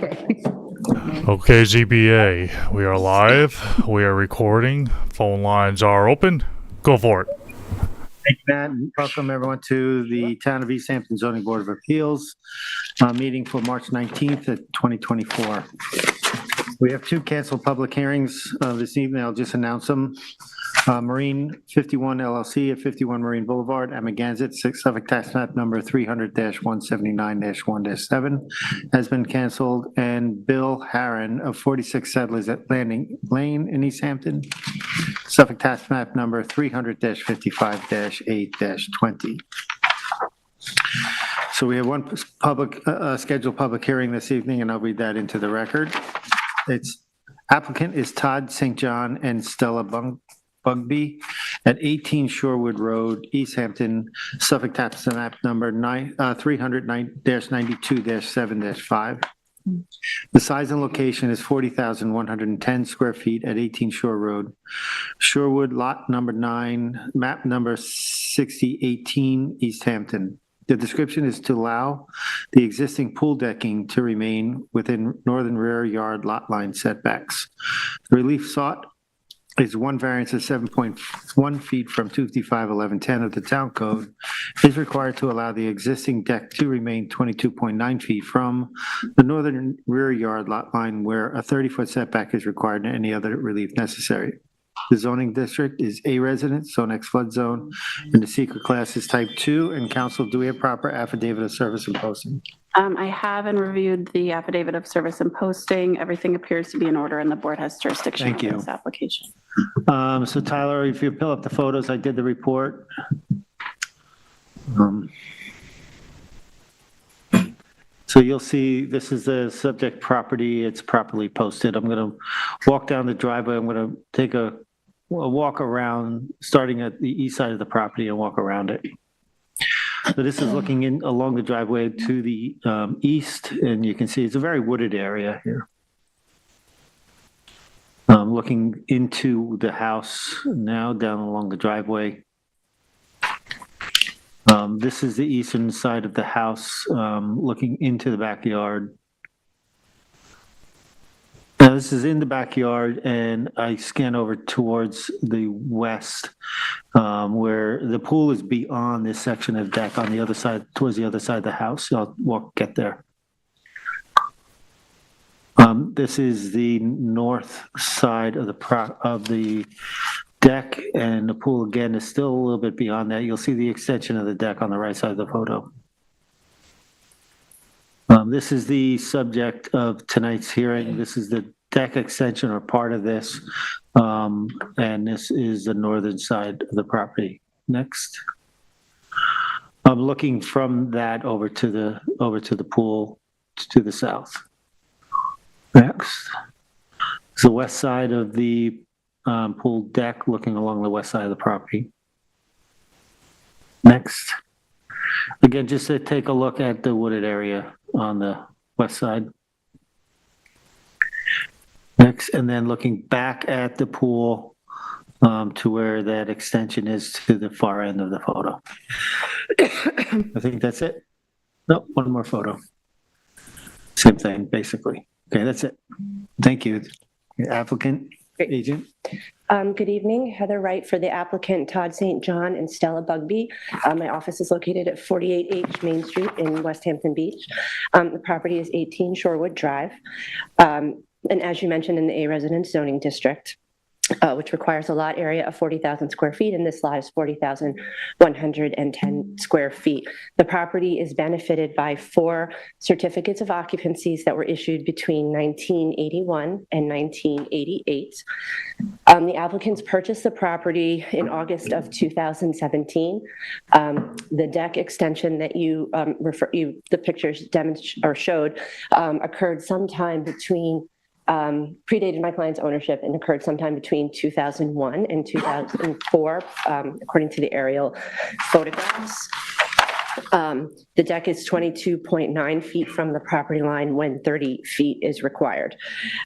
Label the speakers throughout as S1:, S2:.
S1: Okay, ZBA, we are live. We are recording. Phone lines are open. Go for it.
S2: Thank you, Matt. Welcome everyone to the Town of East Hampton Zoning Board of Appeals meeting for March 19th of 2024. We have two canceled public hearings this evening. I'll just announce them. Marine 51 LLC at 51 Marine Boulevard, Amagansett, Suffolk Tax Map number 300-179-1-7 has been canceled, and Bill Harron of 46 Settlers at Landing Lane in East Hampton, Suffolk Tax Map number 300-55-8-20. So we have one scheduled public hearing this evening, and I'll read that into the record. Its applicant is Todd St. John and Stella Bugby at 18 Shorewood Road, East Hampton, Suffolk Tax Map number 300-92-7-5. The size and location is 40,110 square feet at 18 Shore Road, Shorewood, lot number 9, map number 6018, East Hampton. The description is to allow the existing pool decking to remain within northern rear yard lot line setbacks. The relief sought is one variance of 7.1 feet from 255-1110 of the town code is required to allow the existing deck to remain 22.9 feet from the northern rear yard lot line where a 30-foot setback is required and any other relief necessary. The zoning district is A residence, Zone X flood zone, and the secret class is type 2. And council, do we have proper affidavit of service and posting?
S3: I have and reviewed the affidavit of service and posting. Everything appears to be in order and the board has jurisdiction
S2: Thank you.
S3: over this application.
S2: So Tyler, if you pull up the photos, I did the report. So you'll see this is the subject property. It's properly posted. I'm going to walk down the driveway. I'm going to take a walk around, starting at the east side of the property and walk around it. So this is looking in along the driveway to the east, and you can see it's a very wooded area here. Looking into the house now down along the driveway. This is the eastern side of the house, looking into the backyard. Now this is in the backyard, and I scan over towards the west, where the pool is beyond this section of deck on the other side, towards the other side of the house. So I'll get there. This is the north side of the deck, and the pool again is still a little bit beyond that. You'll see the extension of the deck on the right side of the photo. This is the subject of tonight's hearing. This is the deck extension or part of this, and this is the northern side of the property. Next. I'm looking from that over to the pool to the south. Next. It's the west side of the pool deck, looking along the west side of the property. Next. Again, just to take a look at the wooded area on the west side. Next, and then looking back at the pool to where that extension is to the far end of the photo. I think that's it. No, one more photo. Same thing, basically. Okay, that's it. Thank you. Applicant, agent.
S4: Good evening, Heather Wright for the applicant, Todd St. John and Stella Bugby. My office is located at 48H Main Street in West Hampton Beach. The property is 18 Shorewood Drive. And as you mentioned, in the A residence zoning district, which requires a lot area of 40,000 square feet, and this lot is 40,110 square feet. The property is benefited by 4 certificates of occupancies that were issued between 1981 and 1988. The applicants purchased the property in August of 2017. The deck extension that the pictures showed occurred sometime between predated my client's ownership and occurred sometime between 2001 and 2004, according to the aerial photographs. The deck is 22.9 feet from the property line when 30 feet is required.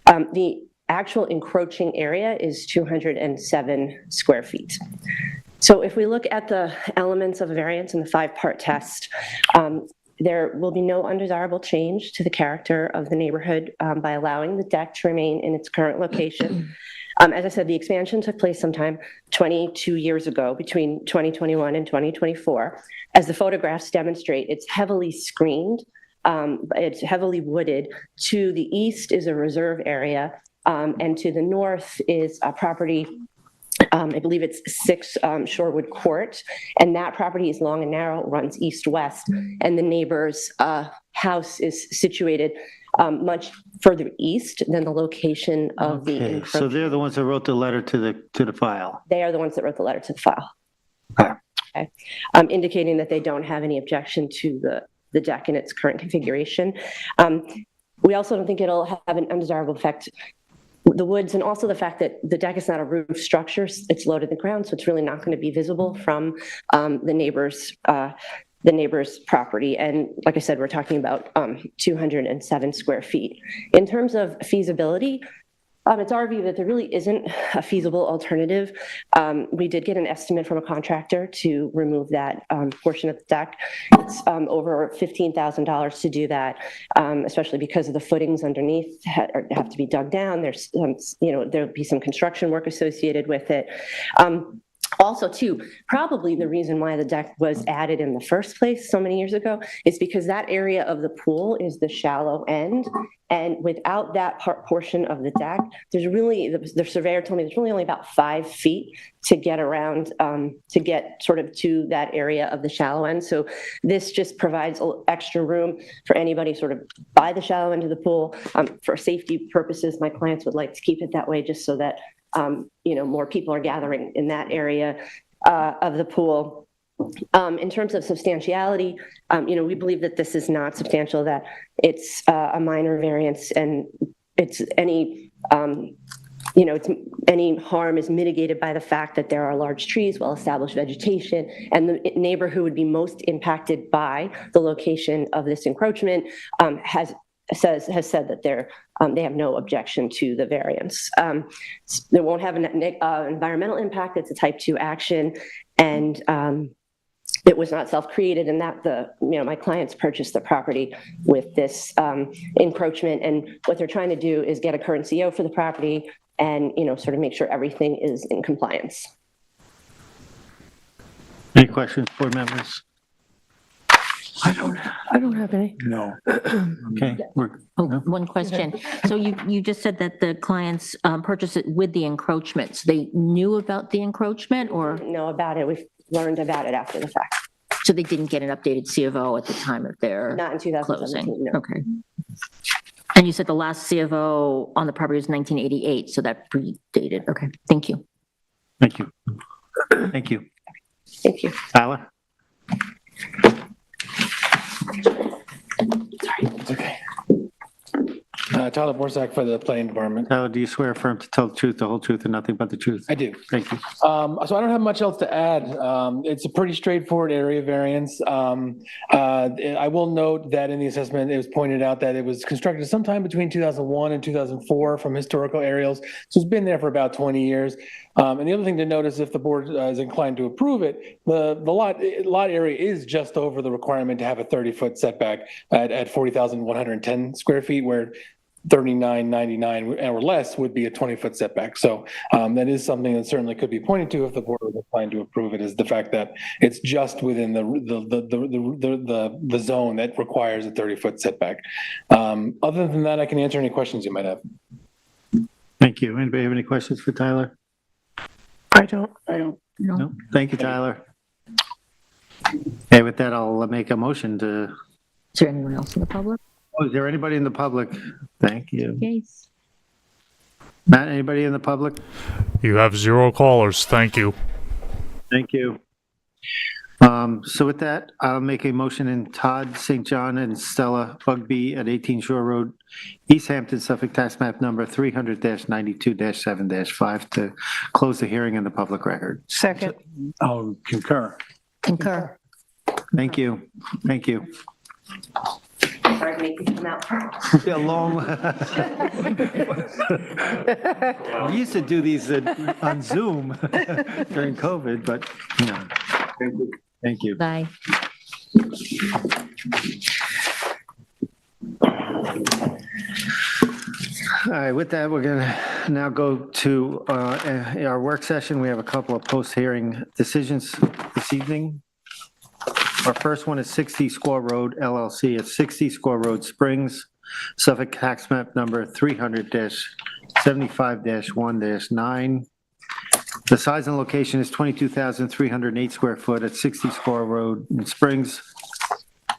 S4: The actual encroaching area is 207 square feet. So if we look at the elements of a variance in the 5-part test, There will be no undesirable change to the character of the neighborhood by allowing the deck to remain in its current location. As I said, the expansion took place sometime 22 years ago, between 2021 and 2024. As the photographs demonstrate, it's heavily screened. It's heavily wooded. To the east is a reserve area, and to the north is a property, I believe it's 6 Shorewood Court, and that property is long and narrow, runs east-west, and the neighbor's house is situated much further east than the location of the
S2: Okay, so
S4: encroachment.
S2: they're the ones that wrote the letter to the file.
S4: They are the ones that wrote the letter to the file. Okay. Indicating that they don't have any objection to the deck in its current configuration. We also don't think it'll have an undesirable effect, the woods, and also the fact that the deck is not a roof structure, it's low to the ground, so it's really not going to be visible from the neighbor's property. And like I said, we're talking about 207 square feet. In terms of feasibility, it's our view that there really isn't a feasible alternative. We did get an estimate from a contractor to remove that portion of the deck. It's over $15,000 to do that, especially because of the footings underneath have to be dug down. There's, there'll be some construction work associated with it. Also, too, probably the reason why the deck was added in the first place so many years ago is because that area of the pool is the shallow end. And without that portion of the deck, there's really, the surveyor told me there's really only about 5 feet to get around, to get sort of to that area of the shallow end. So this just provides extra room for anybody sort of by the shallow end of the pool. For safety purposes, my clients would like to keep it that way just so that more people are gathering in that area of the pool. In terms of substantiality, we believe that this is not substantial, that it's a minor variance, and it's any harm is mitigated by the fact that there are large trees, well-established vegetation, and the neighbor who would be most impacted by the location of this encroachment has said that they have no objection to the variance. They won't have an environmental impact. It's a type 2 action, and it was not self-created, and that my clients purchased the property with this encroachment, and what they're trying to do is get a current CO for the property and sort of make sure everything is in compliance.
S2: Any questions, board members?
S5: I don't have any.
S2: No. Okay.
S6: One question. So you just said that the clients purchased it with the encroachment. So they knew about the encroachment, or?
S4: Know about it. We've learned about it after the fact.
S6: So they didn't get an updated C of O at the time of their
S4: Not in 2017,
S6: closing?
S4: no.
S6: Okay. And you said the last C of O on the property was 1988, so that predated. Okay, thank you.
S2: Thank you. Thank you.
S4: Thank you.
S2: Tyler?
S7: Okay. Tyler Borsak for the planning department.
S2: Tyler, do you swear affirm to tell the truth, the whole truth, and nothing but the truth?
S7: I do.
S2: Thank you.
S7: So I don't have much else to add. It's a pretty straightforward area variance. I will note that in the assessment, it was pointed out that it was constructed sometime between 2001 and 2004 from historical aerials. So it's been there for about 20 years. And the other thing to note is if the board is inclined to approve it, the lot area is just over the requirement to have a 30-foot setback at 40,110 square feet, where 3999 or less would be a 20-foot setback. So that is something that certainly could be pointed to if the board was inclined to approve it, is the fact that it's just within the zone that requires a 30-foot setback. Other than that, I can answer any questions you might have.
S2: Thank you. Anybody have any questions for Tyler?
S5: I don't.
S2: No. Thank you, Tyler. Okay, with that, I'll make a motion to.
S6: Is there anyone else in the public?
S2: Oh, is there anybody in the public? Thank you.
S6: Yes.
S2: Matt, anybody in the public?
S1: You have 0 callers. Thank you.
S2: Thank you. So with that, I'll make a motion in Todd St. John and Stella Bugby at 18 Shore Road, East Hampton, Suffolk, tax map number 300-92-7-5 to close the hearing in the public record.
S5: Second.
S7: I'll concur.
S6: Concur.
S2: Thank you. Thank you.
S4: Sorry to make you come out.
S2: A long. We used to do these on Zoom during COVID, but Thank you.
S6: Bye.
S2: All right, with that, we're going to now go to our work session. We have a couple of post-hearing decisions this evening. Our first one is 60 Squaw Road LLC at 60 Squaw Road Springs, Suffolk Tax Map number 300-75-1-9. The size and location is 22,308 square foot at 60 Squaw Road in Springs.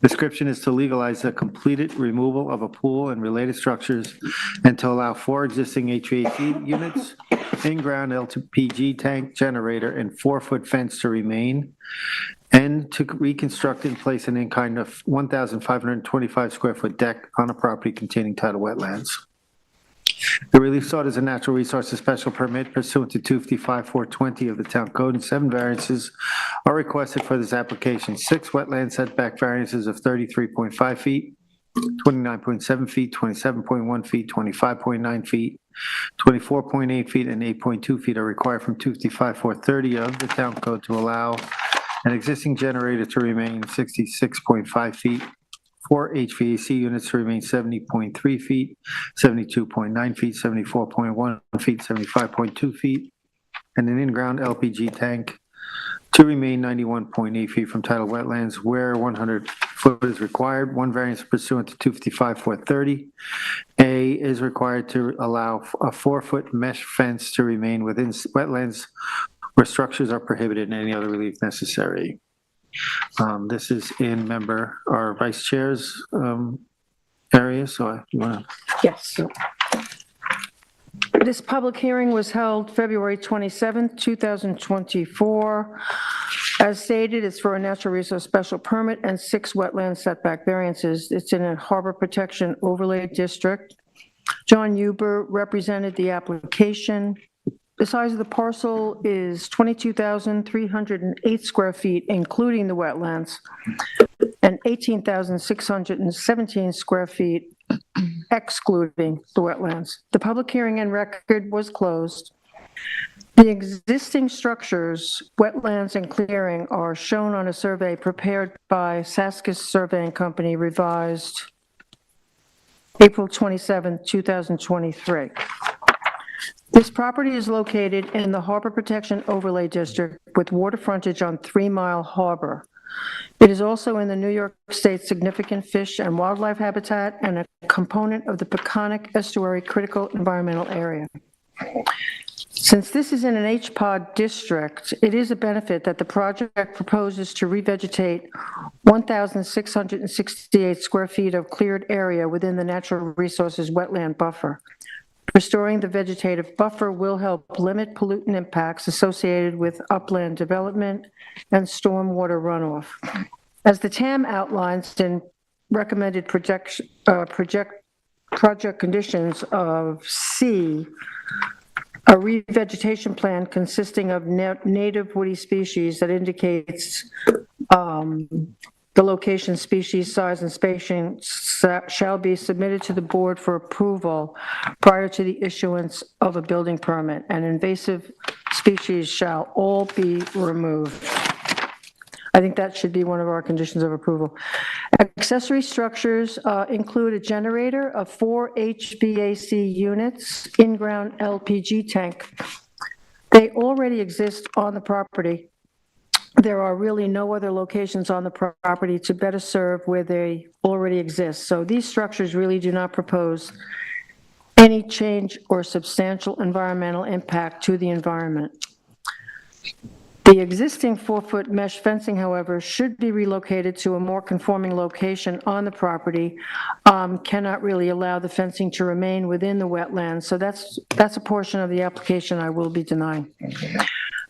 S2: Description is to legalize the completed removal of a pool and related structures and to allow 4 existing HVAC units, in-ground LPG tank generator, and 4-foot fence to remain, and to reconstruct and place an in-kind of 1,525 square foot deck on a property containing tidal wetlands. The relief sought is a natural resources special permit pursuant to 255-420 of the Town Code, and 7 variances are requested for this application. 6 wetland setback variances of 33.5 feet, 29.7 feet, 27.1 feet, 25.9 feet, 24.8 feet, and 8.2 feet are required from 255-430 of the Town Code to allow an existing generator to remain 66.5 feet, 4 HVAC units to remain 70.3 feet, 72.9 feet, 74.1 feet, 75.2 feet, and an in-ground LPG tank to remain 91.8 feet from tidal wetlands where 100 foot is required. 1 variance pursuant to 255-430. A is required to allow a 4-foot mesh fence to remain within wetlands where structures are prohibited and any other relief necessary. This is in our vice chair's area, so you want to...
S5: Yes. This public hearing was held February 27th, 2024. As stated, it's for a natural resource special permit and 6 wetland setback variances. It's in a harbor protection overlay district. John Huber represented the application. The size of the parcel is 22,308 square feet, including the wetlands, and 18,617 square feet, excluding the wetlands. The public hearing and record was closed. The existing structures, wetlands, and clearing are shown on a survey prepared by Saskis Surveying Company, revised April 27, 2023. This property is located in the Harbor Protection Overlay District with water frontage on 3 Mile Harbor. It is also in the New York State Significant Fish and Wildlife Habitat and a component of the Peconic Estuary Critical Environmental Area. Since this is in an HPOD district, it is a benefit that the project proposes to revegetate 1,668 square feet of cleared area within the natural resources wetland buffer. Restoring the vegetative buffer will help limit pollutant impacts associated with upland development and stormwater runoff. As the TAM outlines in recommended project conditions of C, a revegetation plan consisting of native woody species that indicates the location, species, size, and spacing shall be submitted to the board for approval prior to the issuance of a building permit, and invasive species shall all be removed. I think that should be one of our conditions of approval. Accessory structures include a generator of 4 HVAC units, in-ground LPG tank. They already exist on the property. There are really no other locations on the property to better serve where they already exist. So these structures really do not propose any change or substantial environmental impact to the environment. The existing 4-foot mesh fencing, however, should be relocated to a more conforming location on the property. Cannot really allow the fencing to remain within the wetlands. So that's a portion of the application I will be denying.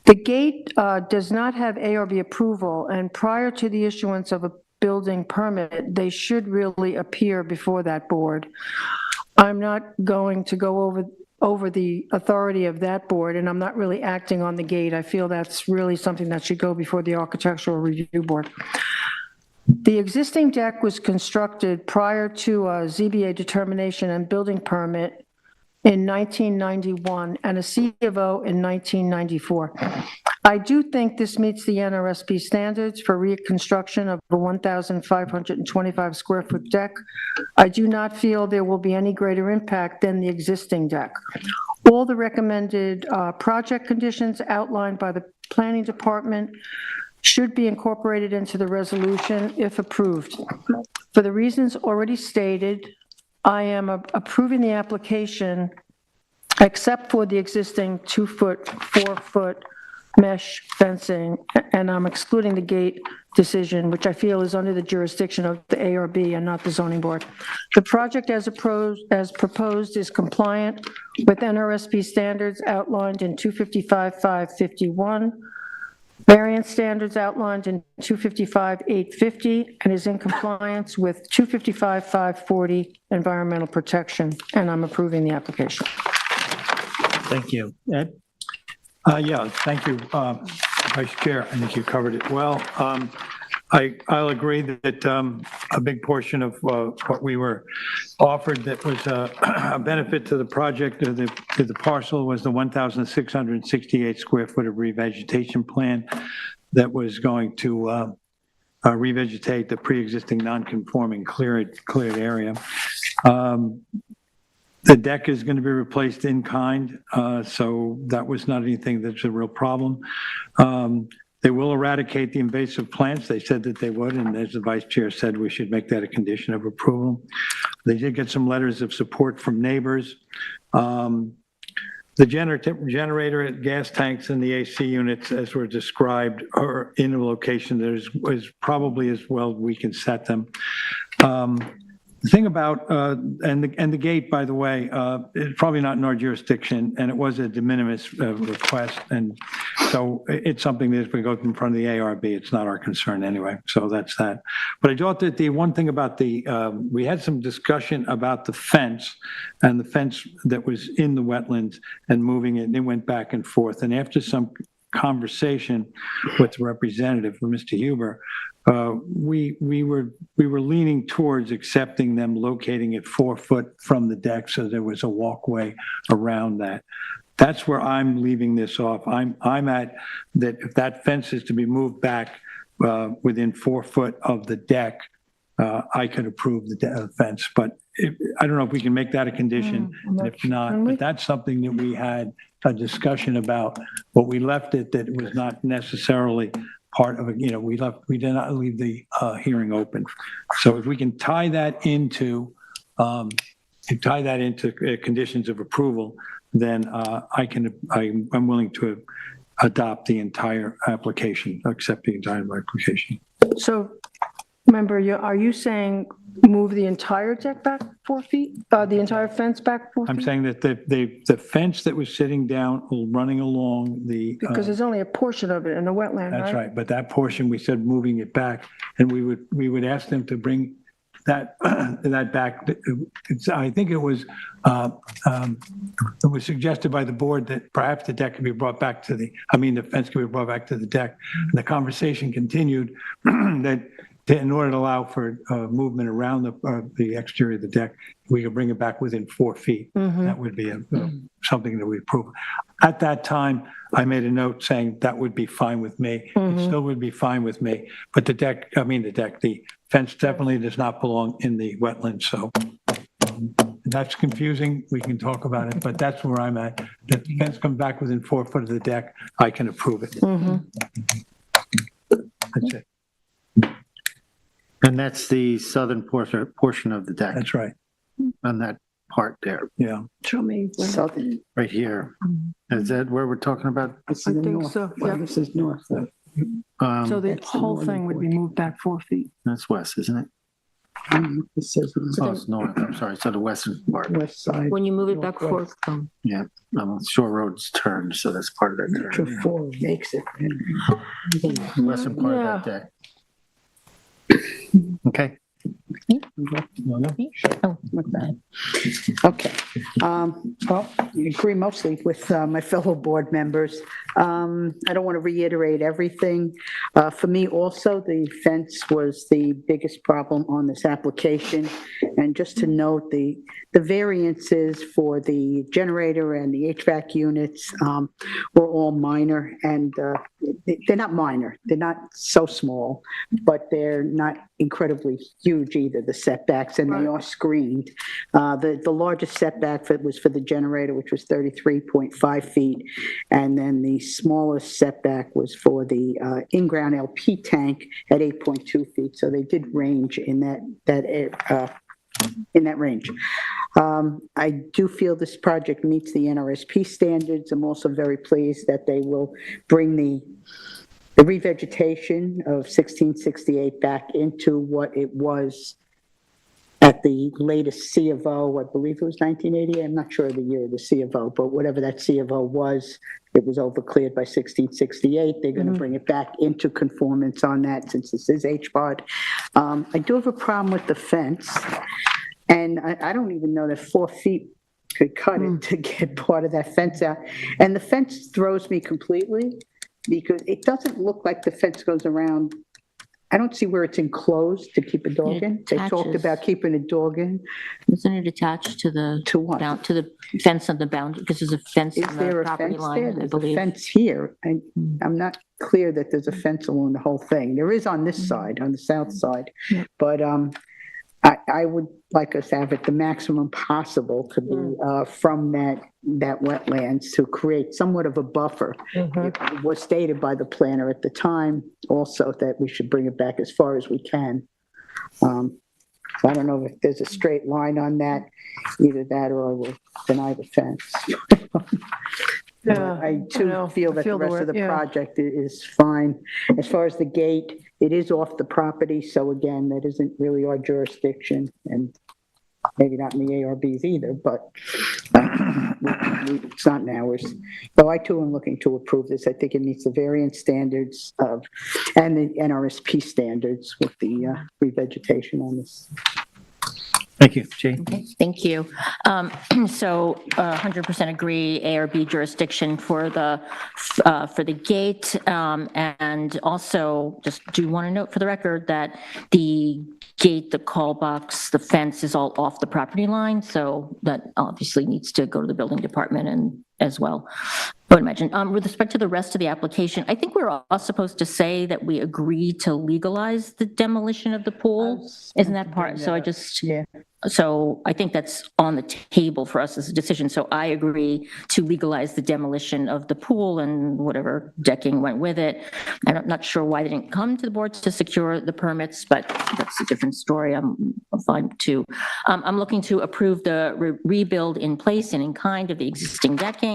S5: The gate does not have A or B approval, and prior to the issuance of a building permit, they should really appear before that board. I'm not going to go over the authority of that board, and I'm not really acting on the gate. I feel that's really something that should go before the Architectural Review Board. The existing deck was constructed prior to a ZBA determination and building permit in 1991 and a C of O in 1994. I do think this meets the NRSP standards for reconstruction of a 1,525 square foot deck. I do not feel there will be any greater impact than the existing deck. All the recommended project conditions outlined by the planning department should be incorporated into the resolution if approved. For the reasons already stated, I am approving the application except for the existing 2-foot, 4-foot mesh fencing, and I'm excluding the gate decision, which I feel is under the jurisdiction of the ARB and not the zoning board. The project as proposed is compliant with NRSP standards outlined in 255-551, variance standards outlined in 255-850, and is in compliance with 255-540 environmental protection, and I'm approving the application.
S8: Thank you. Ed? Yeah, thank you, Vice Chair. I think you covered it well. I'll agree that a big portion of what we were offered that was a benefit to the project, to the parcel, was the 1,668 square foot of revegetation plan that was going to revegetate the pre-existing non-conforming cleared area. The deck is going to be replaced in kind, so that was not anything that's a real problem. They will eradicate the invasive plants. They said that they would, and as the Vice Chair said, we should make that a condition of approval. They did get some letters of support from neighbors. The generator, gas tanks, and the AC units, as were described, are in a location that is probably as well we can set them. The thing about, and the gate, by the way, is probably not in our jurisdiction, and it was a de minimis request, and so it's something that's going to go in front of the ARB. It's not our concern anyway, so that's that. But I thought that the one thing about we had some discussion about the fence, and the fence that was in the wetlands and moving it, and it went back and forth, and after some conversation with the representative, Mr. Huber, we were leaning towards accepting them locating it 4 foot from the deck so there was a walkway around that. That's where I'm leaving this off. I'm at that if that fence is to be moved back within 4 foot of the deck, I could approve the fence. But I don't know if we can make that a condition. If not, but that's something that we had a discussion about. But we left it that it was not necessarily part of it. You know, we did not leave the hearing open. So if we can tie that into conditions of approval, then I'm willing to adopt the entire application, accept the entire application.
S5: So, remember, are you saying move the entire deck back 4 feet? The entire fence back 4 feet?
S8: I'm saying that the fence that was sitting down, running along the.
S5: Because there's only a portion of it in the wetland, right?
S8: That's right, but that portion, we said moving it back, and we would ask them to bring that back. I think it was suggested by the board that perhaps the deck could be brought back to the fence could be brought back to the deck. And the conversation continued that in order to allow for movement around the exterior of the deck, we could bring it back within 4 feet. Mm-hmm. That would be something that we approve. At that time, I made a note saying that would be fine with me. Mm-hmm. It still would be fine with me. But the fence definitely does not belong in the wetlands. So that's confusing. We can talk about it, but that's where I'm at. If the fence comes back within 4 foot of the deck, I can approve it. Mm-hmm. That's it.
S2: And that's the southern portion of the deck.
S8: That's right.
S2: On that part there,
S8: Yeah.
S5: Show me.
S2: southern, right here. Is that where we're talking about?
S5: I think so, yeah.
S9: This is north.
S5: So the
S9: That's the
S5: whole
S9: northern
S5: thing would be moved back 4 feet.
S2: That's west, isn't it?
S9: It says
S2: Oh, it's north, I'm sorry, so the western part.
S9: west side.
S6: When you move it back
S9: northwest.
S6: forth,
S2: Yeah, Shore Road's turned, so that's part of that
S9: Metro
S2: turn.
S9: 4 makes it.
S2: The western part of that deck. Okay.
S6: oh, what's that?
S9: Okay. Well, I agree mostly with my fellow board members. I don't want to reiterate everything. For me also, the fence was the biggest problem on this application. And just to note, the variances for the generator and the HVAC units were all minor, and they're not minor, they're not so small, but they're not incredibly huge either, the setbacks, and they are screened. The largest setback was for the generator, which was 33.5 feet, and then the smallest setback was for the in-ground LP tank at 8.2 feet. So they did range in that range. I do feel this project meets the NRSP standards. I'm also very pleased that they will bring the revegetation of 1668 back into what it was at the latest C of O. I believe it was 1980. I'm not sure of the year of the C of O, but whatever that C of O was, it was overcleared by 1668. They're going to bring it back into conformance on that since this is HPOD. I do have a problem with the fence, and I don't even know that 4 feet could cut it to get part of that fence out. And the fence throws me completely because it doesn't look like the fence goes around. I don't see where it's enclosed to keep a dog in. They talked
S6: attaches.
S9: about keeping a dog in.
S6: Isn't it attached to the?
S9: To what?
S6: To the fence on the boundary, because there's a fence
S9: Is
S6: on the
S9: there a
S6: property
S9: fence
S6: line,
S9: there?
S6: I
S9: There's a
S6: believe.
S9: fence here. I'm not clear that there's a fence along the whole thing. There is on this side, on the south side. But I would like us to have it the maximum possible to be from that wetlands to create somewhat of a buffer. It was stated by the planner at the time also that we should bring it back as far as we can. So I don't know if there's a straight line on that, either that or I will deny the fence. I too feel that the rest of the project is fine. As far as the gate, it is off the property, so again, that isn't really our jurisdiction, and maybe not in the ARBs either, but it's not in ours. So I too am looking to approve this. I think it meets the variance standards and the NRSP standards with the revegetation on this.
S8: Thank you, Jay.
S6: Okay, thank you. So 100% agree, ARB jurisdiction for the gate. And also just do want to note for the record that the gate, the call box, the fence is all off the property line. So that obviously needs to go to the building department and as well, I would imagine. With respect to the rest of the application, I think we're all supposed to say that we agree to legalize the demolition of the pool. Isn't that part? So I just, so I think that's on the table for us as a decision. So I agree to legalize the demolition of the pool and whatever decking went with it. And I'm not sure why they didn't come to the board to secure the permits, but that's a different story. I'm fine too. I'm looking to approve the rebuild in place and in kind of the existing decking.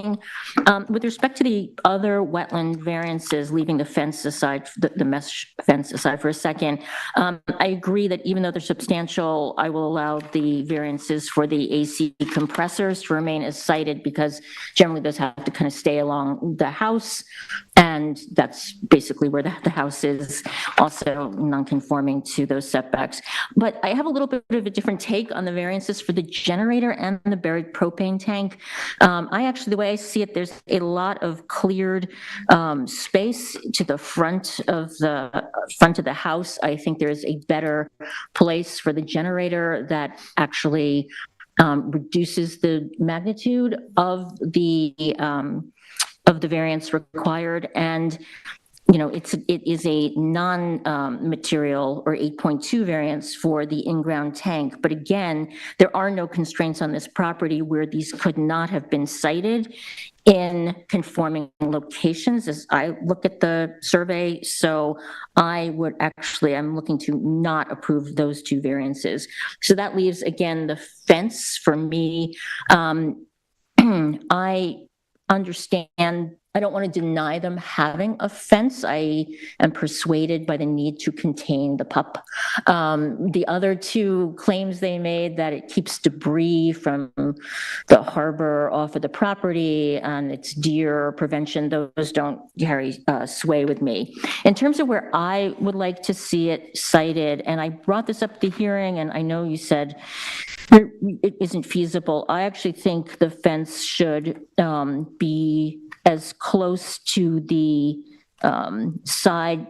S6: With respect to the other wetland variances, leaving the fence aside, the mesh fence aside for a second, I agree that even though they're substantial, I will allow the variances for the AC compressors to remain as cited because generally those have to kind of stay along the house. And that's basically where the house is, also non-conforming to those setbacks. But I have a little bit of a different take on the variances for the generator and the buried propane tank. The way I see it, there's a lot of cleared space to the front of the house. I think there's a better place for the generator that actually reduces the magnitude of the variance required. And you know, it is a non-material or 8.2 variance for the in-ground tank. But again, there are no constraints on this property where these could not have been cited in conforming locations as I look at the survey. So I'm looking to not approve those two variances. So that leaves, again, the fence for me. I understand, I don't want to deny them having a fence. I am persuaded by the need to contain the pup. The other two claims they made that it keeps debris from the harbor off of the property and it's deer prevention, those don't carry sway with me. In terms of where I would like to see it cited, and I brought this up at the hearing, and I know you said it isn't feasible. I actually think the fence should be as close to the side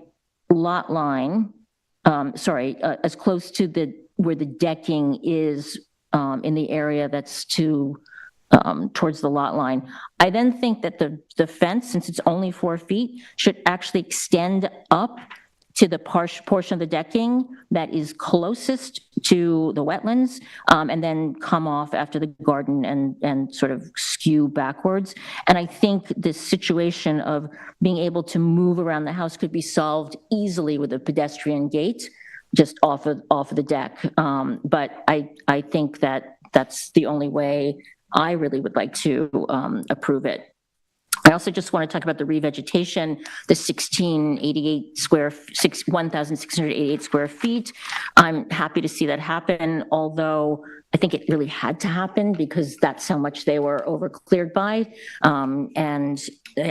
S6: lot line, as close to the where the decking is in the area that's towards the lot line. I then think that the fence, since it's only 4 feet, should actually extend up to the portion of the decking that is closest to the wetlands, and then come off after the garden and sort of skew backwards. And I think this situation of being able to move around the house could be solved easily with a pedestrian gate just off of the deck. But I think that that's the only way I really would like to approve it. I also just want to talk about the revegetation, the 1,688 square feet. I'm happy to see that happen, although I think it really had to happen because that's how much they were overcleared by. And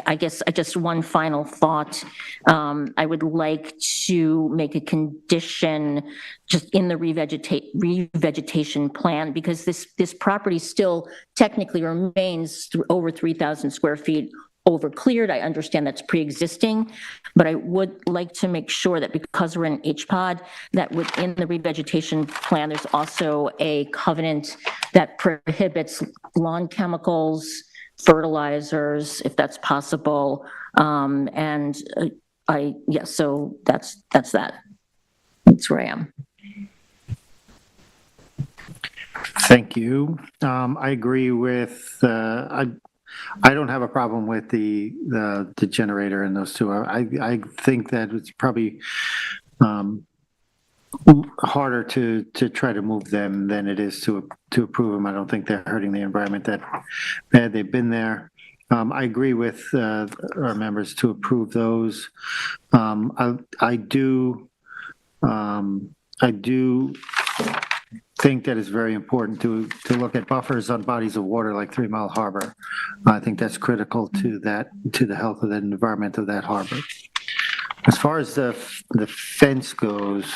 S6: I guess just one final thought, I would like to make a condition just in the revegetation plan, because this property still technically remains over 3,000 square feet overcleared. I understand that's pre-existing, but I would like to make sure that because we're in HPOD, that within the revegetation plan, there's also a covenant that prohibits lawn chemicals, fertilizers, if that's possible. So that's that. That's where I am.
S2: Thank you. I agree with, I don't have a problem with the generator and those two. I think that it's probably harder to try to move them than it is to approve them. I don't think they're hurting the environment that bad. They've been there. I agree with our members to approve those. I do think that it's very important to look at buffers on bodies of water like 3 Mile Harbor. I think that's critical to the health of the environment of that harbor. As far as the fence goes,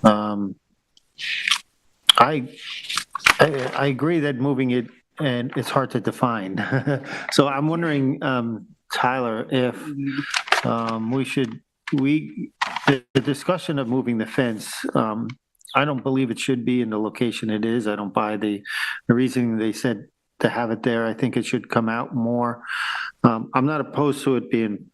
S2: I agree that moving it, and it's hard to define. So I'm wondering, Tyler, if the discussion of moving the fence, I don't believe it should be in the location it is. I don't buy the reasoning they said to have it there. I think it should come out more. I'm not opposed to it being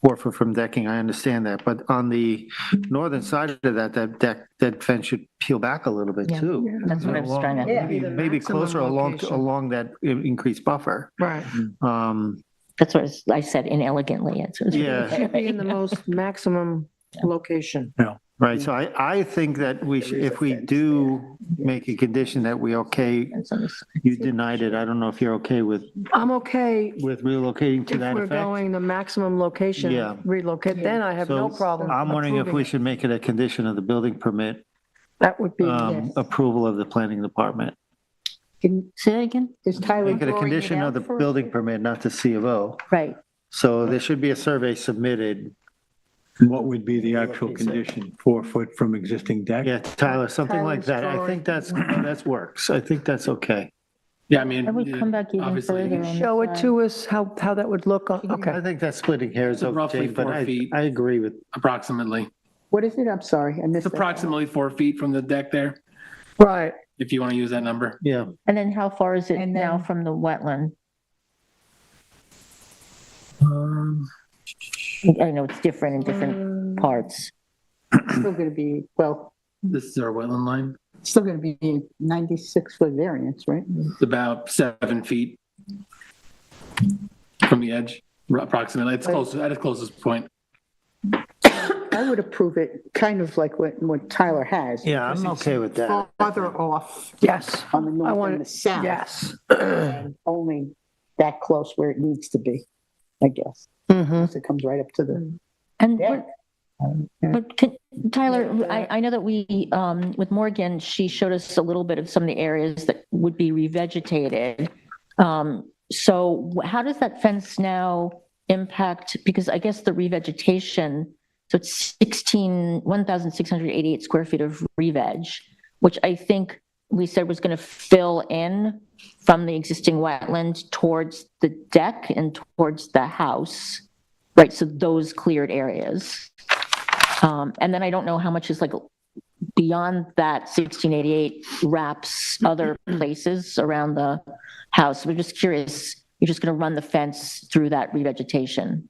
S2: 4 foot from decking. I understand that. But on the northern side of that fence should peel back a little bit too.
S6: That's what I was trying to.
S2: Maybe closer along that increased buffer.
S5: Right.
S6: That's what I said inelegantly.
S2: Yeah.
S5: Should be in the most maximum location.
S2: Right, so I think that if we do make a condition that we you denied it, I don't know if you're okay with
S5: I'm okay
S2: relocating to
S5: if
S2: that
S5: we're
S2: effect?
S5: going the maximum location,
S2: Yeah.
S5: relocate, then I have no
S2: So
S5: problem.
S2: I'm wondering if
S5: approving
S2: we
S5: it.
S2: should make it a condition of the building permit,
S5: That would be,
S2: approval of the planning department.
S6: Say that again?
S9: Is Tyler
S2: Make it a
S9: drawing
S2: condition of
S9: out
S2: the
S9: for us?
S2: building permit, not the C of O.
S6: Right.
S2: So there should be a survey submitted.
S8: What would be the actual condition? 4 foot from existing deck?
S2: Yeah, Tyler, something like
S5: Tyler's
S2: that. I think that works. I think that's okay.
S7: Yeah, I mean.
S6: I would come back even
S7: obviously,
S6: further. on
S5: show
S6: the
S5: it
S6: side.
S5: to us, how that would look.
S2: I
S5: Okay.
S2: think that splitting hairs
S7: It's roughly
S2: okay, but
S7: 4 feet.
S2: I agree with,
S7: Approximately.
S9: What is it? I'm sorry, I missed
S7: It's
S9: that.
S7: approximately 4 feet from the deck there,
S5: Right.
S7: if you want to use that number.
S2: yeah.
S6: And then how far is it
S9: And
S6: now
S9: then-
S6: from the wetland? I know it's different in different parts.
S9: Still gonna be, well,
S7: This is our wetland line.
S9: still gonna be a 96-foot variance, right?
S7: It's about 7 feet from the edge, approximately. It's close, at its closest point.
S9: I would approve it, kind of like what Tyler has.
S2: Yeah, I'm okay with that.
S9: Farther off
S5: Yes.
S9: on the
S5: I
S9: north
S5: want
S9: and
S5: it.
S9: the south.
S5: Yes.
S9: And only that close where it needs to be, I guess.
S5: Mm-hmm.
S9: So it comes right up to the
S6: And
S9: deck.
S6: But Tyler, I know that we, with Morgan, she showed us a little bit of some of the areas that would be revegetated. So how does that fence now impact, because I guess the revegetation, so it's 1,688 square feet of re-veg, which I think we said was going to fill in from the existing wetland towards the deck and towards the house, right? So those cleared areas. And then I don't know how much is like beyond that, 1688 wraps other places around the house. We're just curious, you're just going to run the fence through that revegetation?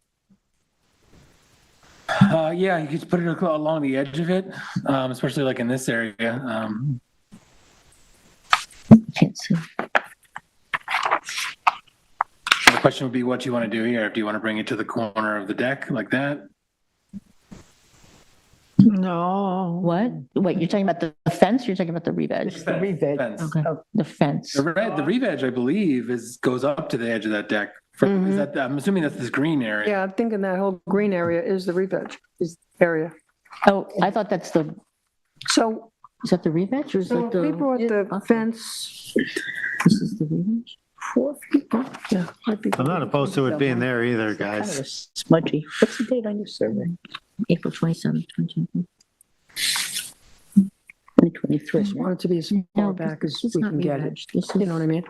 S7: Yeah, you could put it along the edge of it, especially like in this area.
S6: Can't see.
S7: The question would be what you want to do here. Do you want to bring it to the corner of the deck like that?
S5: No.
S6: What? Wait, you're talking about the fence or you're talking about the re-veg?
S9: It's the re-veg.
S7: Fence.
S6: Okay, the fence.
S7: The re-veg, I believe, goes up to the edge of that deck. Is that, I'm assuming that's this green area.
S5: Yeah, I'm thinking that whole green area is the re-veg area.
S6: Oh, I thought that's the,
S5: So,
S6: is that the re-veg or is
S5: so
S6: that the?
S5: we brought the fence
S6: This is the re-veg?
S5: 4 feet, yeah. might be-
S2: I'm not opposed to it being there either,
S9: Kind of
S2: guys.
S9: a smudgy. What's the date on your survey?
S6: April 27th, 2023.
S9: 2023.
S5: Just want it to be as far back as
S6: This is
S5: we
S6: not
S5: can get it.
S6: re-veg. This
S5: You
S6: is-
S5: know what I mean?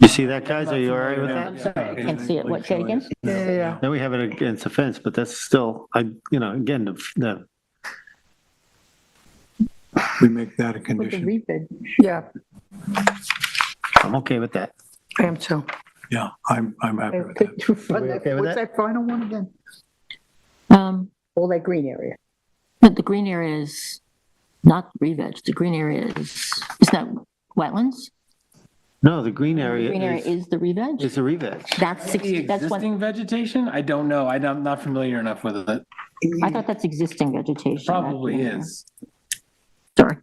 S2: You see that, guys? Are you all right with
S6: I'm
S2: that?
S6: sorry, I can't see it. What, say it again?
S5: Yeah.
S2: Then we have it against the fence, but that's still, again, the
S8: We make that a
S9: With the
S8: condition.
S9: re-veg.
S5: Yeah,
S2: I'm okay with that.
S5: I am too.
S8: Yeah, I'm happy with that.
S2: okay with
S9: What's that final one again? All that green area.
S6: But the green area is not re-veg. The green area is that wetlands?
S2: No, the green
S6: The
S2: area
S6: green area
S2: is
S6: is the re-veg?
S2: the re-veg.
S6: That's
S7: The
S6: 60, that's what,
S7: existing vegetation? I don't know. I'm not familiar enough with it.
S6: I thought that's existing vegetation.
S7: Probably
S6: Yeah.
S7: is.
S6: Sorry.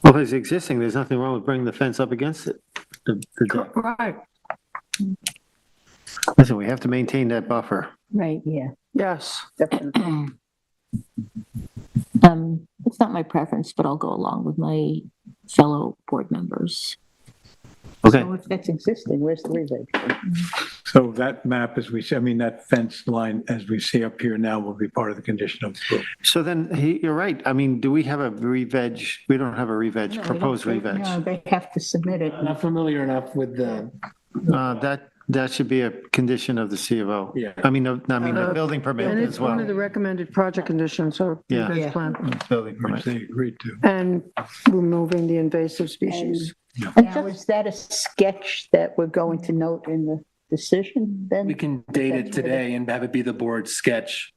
S2: Well, if it's existing, there's nothing wrong with bringing the fence up against it. The deck.
S5: Right,
S2: Listen, we have to maintain that buffer.
S6: Right.
S9: Yeah,
S5: yes.
S9: definitely.
S6: It's not my preference, but I'll go along with my fellow board members.
S2: Okay.
S9: So if that's existing, where's the re-veg?
S8: So that map, as we see, that fence line, as we see up here now, will be part of the condition of approval.
S2: So then, you're right. I mean, do we have a re-veg? We don't have a re-veg, proposed re-veg.
S9: No, they have to submit it.
S7: I'm not familiar enough with the,
S2: That should be a condition of the C of O.
S7: Yeah.
S2: The building permit
S5: And
S2: as
S5: it's one
S2: well.
S5: of the recommended project conditions, so
S2: Yeah.
S5: re-veg plan.
S2: Building
S8: Which
S2: permit.
S8: they agreed to.
S5: And removing the invasive species.
S9: Now, is that a sketch that we're going to note in the decision then?
S7: we can date it today and have it be the board sketch.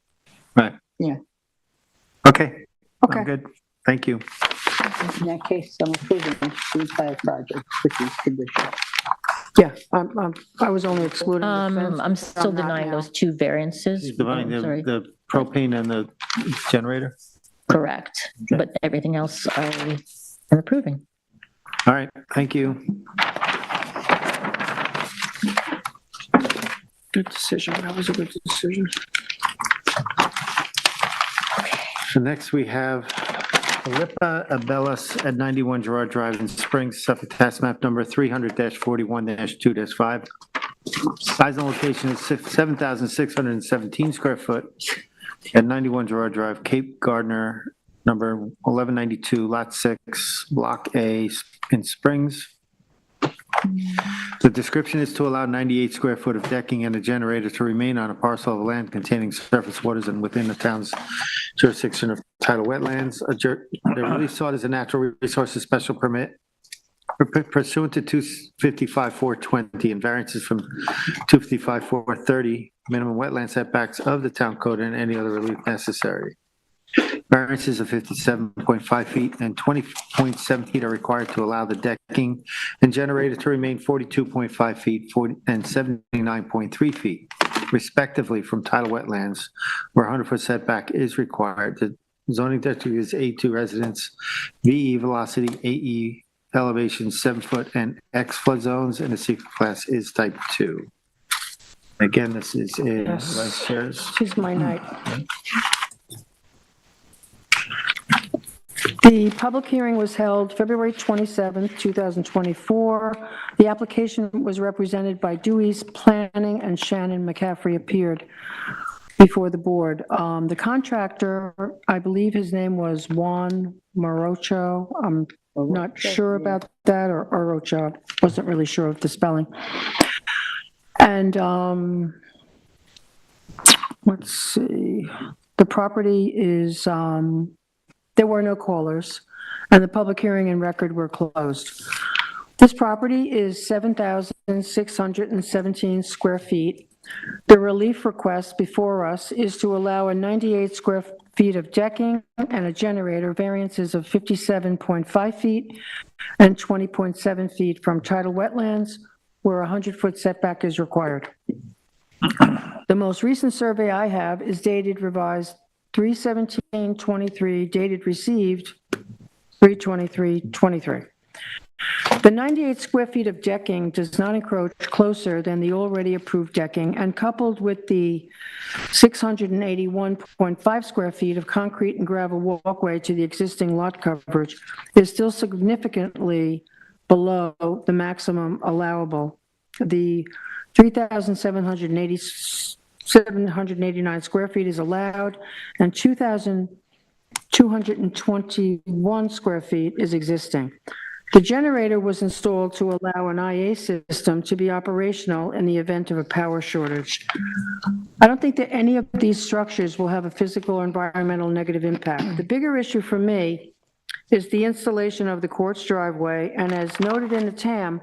S2: Right.
S9: Yeah.
S2: Okay.
S5: Okay.
S2: I'm good. Thank you.
S9: In that case, I'm approving the entire project with these conditions.
S5: Yeah, I was only excluding the fence.
S6: I'm still
S5: I'm not
S6: denying
S5: now.
S6: those two variances.
S2: Dividing
S6: Sorry.
S2: the propane and the generator.
S6: Correct, but everything else I am approving.
S2: All right. Thank you.
S5: Good decision, that was a good decision.
S2: So next we have Philippa Abellis at 91 Gerard Drive in Springs, Suffolk Tax Map number 300-41-2-5. Size and location is 7,617 square foot at 91 Gerard Drive, Cape Gardner, number 1192, Lot 6, Block A in Springs. The description is to allow 98 square foot of decking and a generator to remain on a parcel of land containing surface waters and within the town's jurisdiction of tidal wetlands. The relief sought is a natural resources special permit pursuant to 255-420 and variances from 255-430, minimum wetland setbacks of the town code and any other relief necessary. Variances of 57.5 feet and 20.7 feet are required to allow the decking and generator to remain 42.5 feet and 79.3 feet, respectively, from tidal wetlands, where 100-foot setback is required. The zoning district is A2 residence, VE velocity, AE elevation 7 foot, and X flood zones, and the secret class is type 2. Again, this is in
S5: Yes.
S2: Vice Chair's.
S5: Tis my night. The public hearing was held February 27th, 2024. The application was represented by Dewey's Planning, and Shannon McCaffrey appeared before the board. The contractor, I believe his name was Juan Morocho. I'm not sure about that, or Orocho, wasn't really sure of the spelling. And let's see, the property is, there were no callers, and the public hearing and record were closed. This property is 7,617 square feet. The relief request before us is to allow a 98 square feet of decking and a generator, variances of 57.5 feet and 20.7 feet from tidal wetlands, where a 100-foot setback is required. The most recent survey I have is dated revised 3/17/23, dated received 3/23/23. The 98 square feet of decking does not encroach closer than the already approved decking, and coupled with the 681.5 square feet of concrete and gravel walkway to the existing lot coverage is still significantly below the maximum allowable. The 3,789 square feet is allowed, and 2,221 square feet is existing. The generator was installed to allow an IA system to be operational in the event of a power shortage. I don't think that any of these structures will have a physical or environmental negative impact. The bigger issue for me is the installation of the quartz driveway, and as noted in the TAM,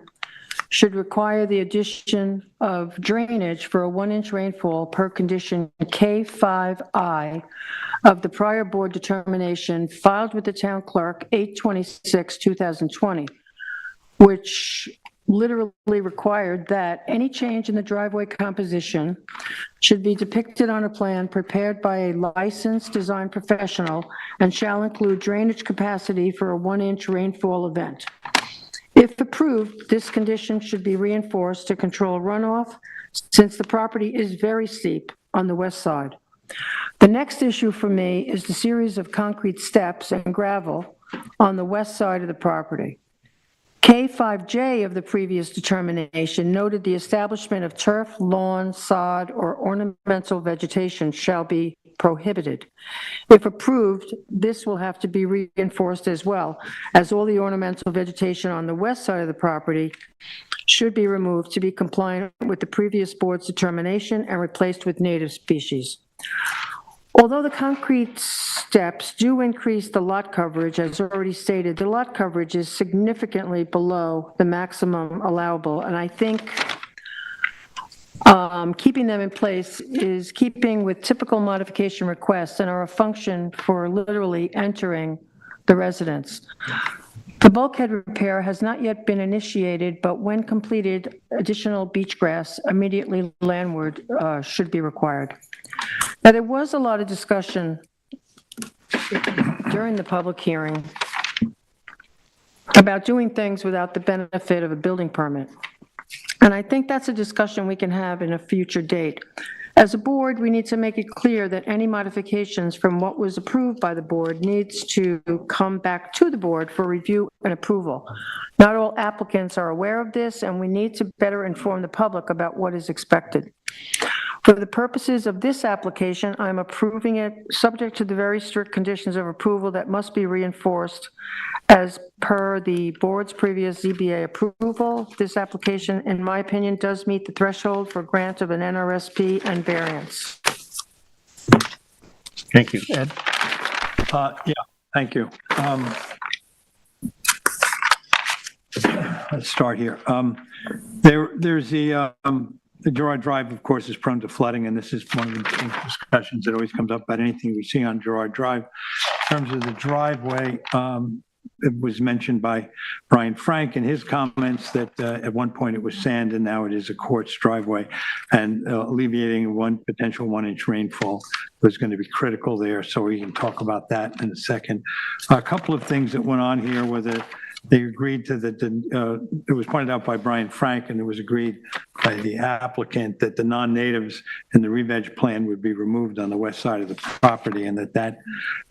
S5: should require the addition of drainage for a 1-inch rainfall per condition K5I of the prior board determination filed with the town clerk 8/26/2020, which literally required that any change in the driveway composition should be depicted on a plan prepared by a licensed design professional and shall include drainage capacity for a 1-inch rainfall event. If approved, this condition should be reinforced to control runoff, since the property is very steep on the west side. The next issue for me is the series of concrete steps and gravel on the west side of the property. K5J of the previous determination noted the establishment of turf, lawn, sod, or ornamental vegetation shall be prohibited. If approved, this will have to be reinforced as well, as all the ornamental vegetation on the west side of the property should be removed to be compliant with the previous board's determination and replaced with native species. Although the concrete steps do increase the lot coverage, as already stated, the lot coverage is significantly below the maximum allowable, and I think keeping them in place is keeping with typical modification requests and are a function for literally entering the residence. The bulkhead repair has not yet been initiated, but when completed, additional beach grass immediately landward should be required. Now, there was a lot of discussion during the public hearing about doing things without the benefit of a building permit. And I think that's a discussion we can have in a future date. As a board, we need to make it clear that any modifications from what was approved by the board needs to come back to the board for review and approval. Not all applicants are aware of this, and we need to better inform the public about what is expected. For the purposes of this application, I'm approving it subject to the very strict conditions of approval that must be reinforced as per the board's previous ZBA approval. This application, in my opinion, does meet the threshold for grant of an NRSP and variance.
S8: Thank you. Ed? Yeah, thank you. Let's start here. There's the Gerard Drive, of course, is prone to flooding, and this is one of the discussions that always comes up about anything we see on Gerard Drive. In terms of the driveway, it was mentioned by Brian Frank in his comments that at one point it was sand and now it is a quartz driveway, and alleviating one potential 1-inch rainfall was going to be critical there, so we can talk about that in a second. A couple of things that went on here were that they agreed to it was pointed out by Brian Frank, and it was agreed by the applicant that the non-natives in the re-veg plan would be removed on the west side of the property, and that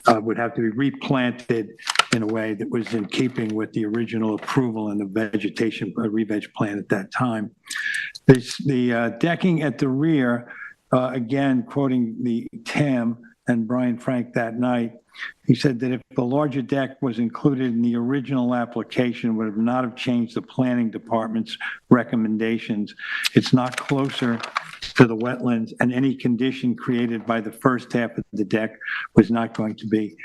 S8: would have to be replanted in a way that was in keeping with the original approval and the vegetation re-veg plan at that time. The decking at the rear, again, quoting the TAM and Brian Frank that night, He said that if the larger deck was included in the original application, would have not have changed the planning department's recommendations. It's not closer to the wetlands, and any condition created by the first half of the deck was not going to be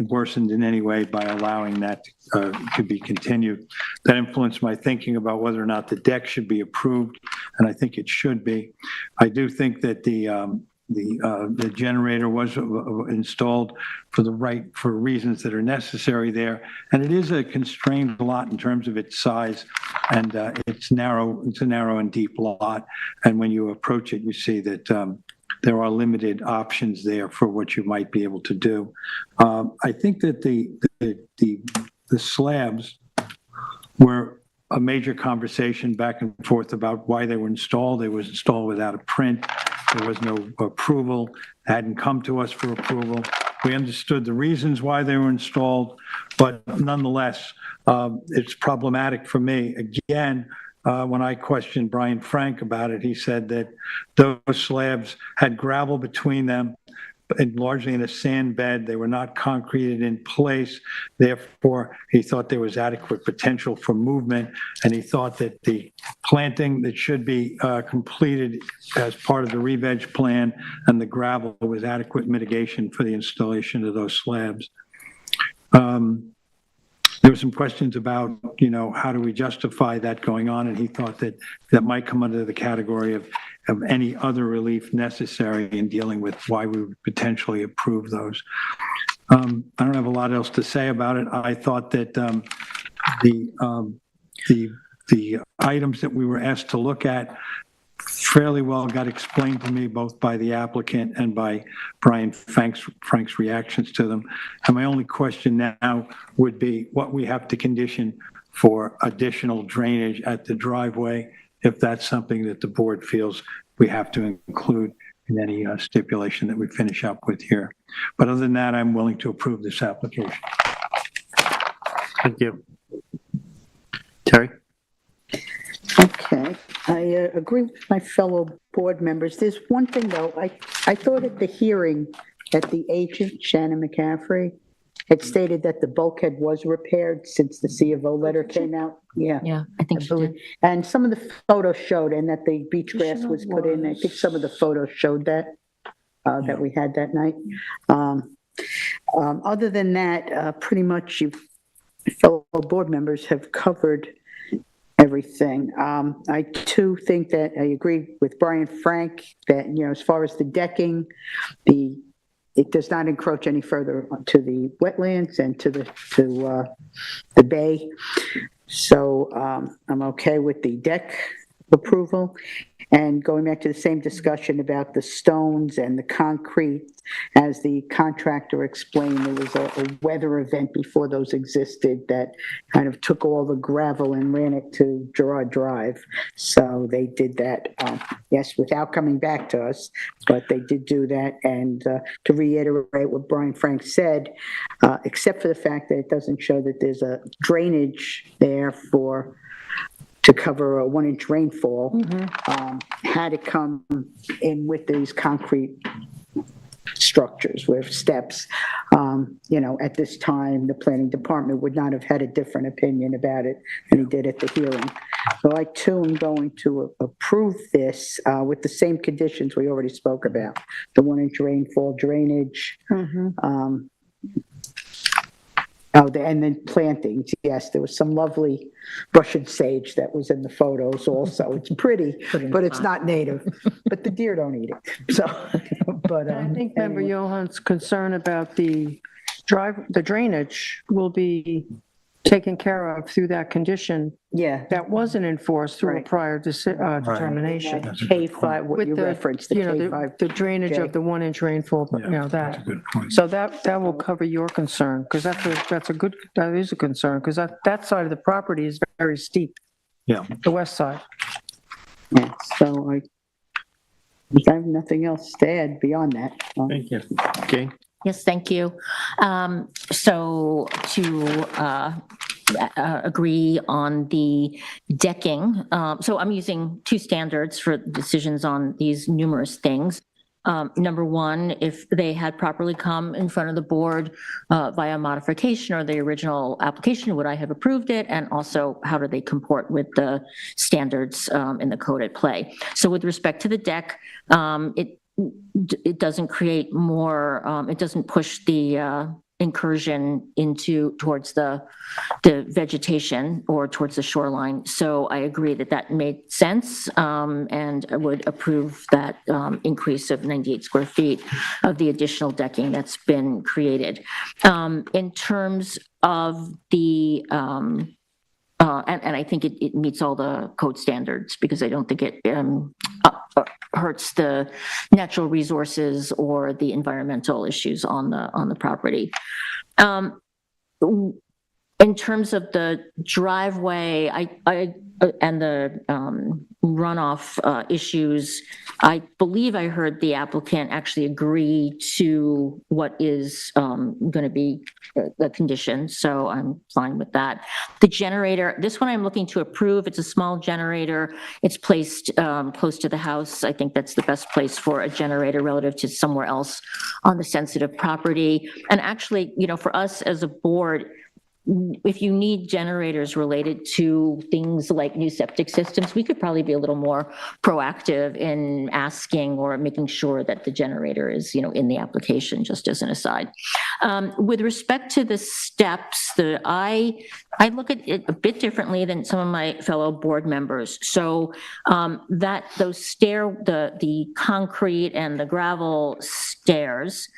S8: worsened in any way by allowing that to be continued. That influenced my thinking about whether or not the deck should be approved, and I think it should be. I do think that the generator was installed for reasons that are necessary there, and it is a constrained lot in terms of its size, and it's a narrow and deep lot, and when you approach it, you see that there are limited options there for what you might be able to do. I think that the slabs were a major conversation back and forth about why they were installed. They was installed without a print. There was no approval, hadn't come to us for approval. We understood the reasons why they were installed, but nonetheless, it's problematic for me. Again, when I questioned Brian Frank about it, he said that those slabs had gravel between them, and largely in a sand bed. They were not concreted in place. Therefore, he thought there was adequate potential for movement, and he thought that the planting that should be completed as part of the re-veg plan and the gravel was adequate mitigation for the installation of those slabs. There were some questions about, how do we justify that going on, and he thought that that might come under the category of any other relief necessary in dealing with why we would potentially approve those. I don't have a lot else to say about it. I thought that the items that we were asked to look at fairly well got explained to me both by the applicant and by Brian Frank's reactions to them. And my only question now would be what we have to condition for additional drainage at the driveway, if that's something that the board feels we have to include in any stipulation that we finish up with here. But other than that, I'm willing to approve this application.
S2: Thank you. Terry?
S9: Okay, I agree with my fellow board members. There's one thing, though. I thought at the hearing that the agent, Shannon McCaffrey, had stated that the bulkhead was repaired since the C of O letter came out. Yeah.
S6: Yeah, I think she did.
S9: And some of the photos showed, and that the beach grass was put in. I think some of the photos showed that, that we had that night. Other than that, pretty much you fellow board members have covered everything. I too think that I agree with Brian Frank that, as far as the decking, it does not encroach any further to the wetlands and to the bay. So I'm okay with the deck approval. And going back to the same discussion about the stones and the concrete, as the contractor explained, there was a weather event before those existed that kind of took all the gravel and ran it to Gerard Drive. So they did that, yes, without coming back to us, but they did do that. And to reiterate what Brian Frank said, except for the fact that it doesn't show that there's a drainage there to cover a 1-inch rainfall, had it come in with these concrete structures with steps. At this time, the planning department would not have had a different opinion about it than he did at the hearing. So I too am going to approve this with the same conditions we already spoke about. The 1-inch rainfall, drainage, and then plantings. Yes, there was some lovely Russian sage that was in the photos also. It's pretty, but it's not native. But the deer don't eat it. So, but
S5: I think Member
S9: anyway.
S5: Johann's concern about the drainage will be taken care of through that condition
S9: Yeah.
S5: that wasn't enforced through a
S9: Right.
S5: prior determination.
S9: K5, what
S5: With
S9: you referenced, the K5.
S5: the drainage of the 1-inch rainfall,
S8: That's
S5: that.
S8: a good point.
S5: So that will cover your concern, because that is a concern, because that side of the property is very steep.
S8: Yeah.
S5: The west side.
S9: Yeah, so I have nothing else to add beyond that.
S2: Thank you. Okay.
S6: Yes, thank you. So to agree on the decking, so I'm using two standards for decisions on these numerous things. Number one, if they had properly come in front of the board via modification or the original application, would I have approved it? And also, how do they comport with the standards in the code at play? So with respect to the deck, it doesn't create more, it doesn't push the incursion towards the vegetation or towards the shoreline. So I agree that that made sense, and I would approve that increase of 98 square feet of the additional decking that's been created. In terms of the, and I think it meets all the code standards, because I don't think it hurts the natural resources or the environmental issues on the property. In terms of the driveway, and the runoff issues, I believe I heard the applicant actually agree to what is going to be the condition, so I'm fine with that. The generator, this one I'm looking to approve. It's a small generator. It's placed close to the house. I think that's the best place for a generator relative to somewhere else on the sensitive property. And actually, you know, for us as a board, if you need generators related to things like new septic systems, we could probably be a little more proactive in asking or making sure that the generator is, you know, in the application, just as an aside. With respect to the steps, I look at it a bit differently than some of my fellow board members. So that those the concrete and the gravel stairs,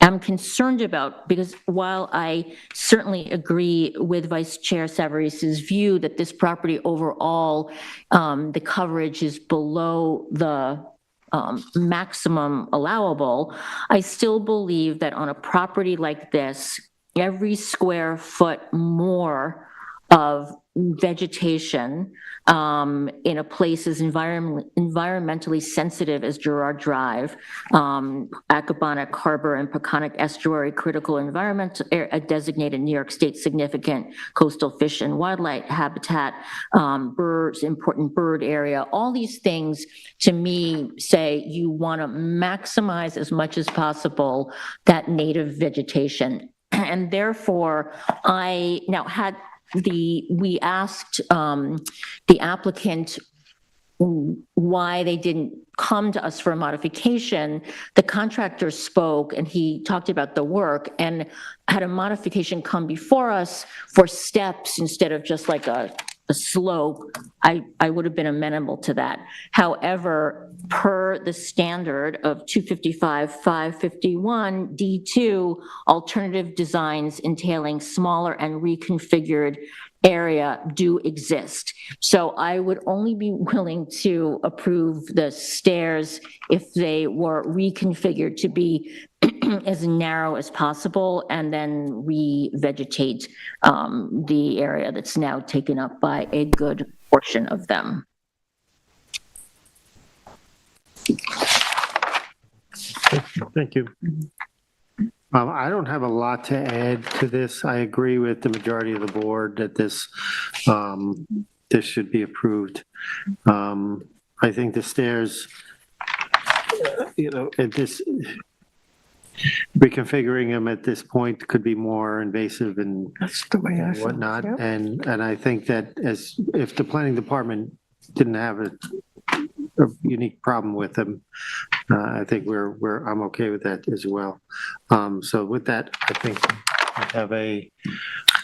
S6: I'm concerned about, because while I certainly agree with Vice Chair Savaris's view that this property overall, the coverage is below the maximum allowable, I still believe that on a property like this, every square foot more of vegetation in a place as environmentally sensitive as Girard Drive, Accabonac Harbor and Peconic Estuary, critical environment, designated New York State significant coastal fish and wildlife habitat, birds, important bird area, all these things to me say you want to maximize as much as possible that native vegetation. And therefore, we asked the applicant why they didn't come to us for a modification. The contractor spoke and he talked about the work and had a modification come before us for steps instead of just like a slope. I would have been amenable to that. However, per the standard of 255-551 D2, alternative designs entailing smaller and reconfigured area do exist. So I would only be willing to approve the stairs if they were reconfigured to be as narrow as possible and then revegetate the area that's now taken up by a good portion of them.
S2: Thank you. I don't have a lot to add to this. I agree with the majority of the board that this should be approved. I think the stairs, reconfiguring them at this point could be more invasive and
S5: That's the way I feel.
S2: whatnot.
S5: Yep.
S2: And I think that if the planning department didn't have a unique problem with them, I think I'm okay with that as well. So with that, I think we have a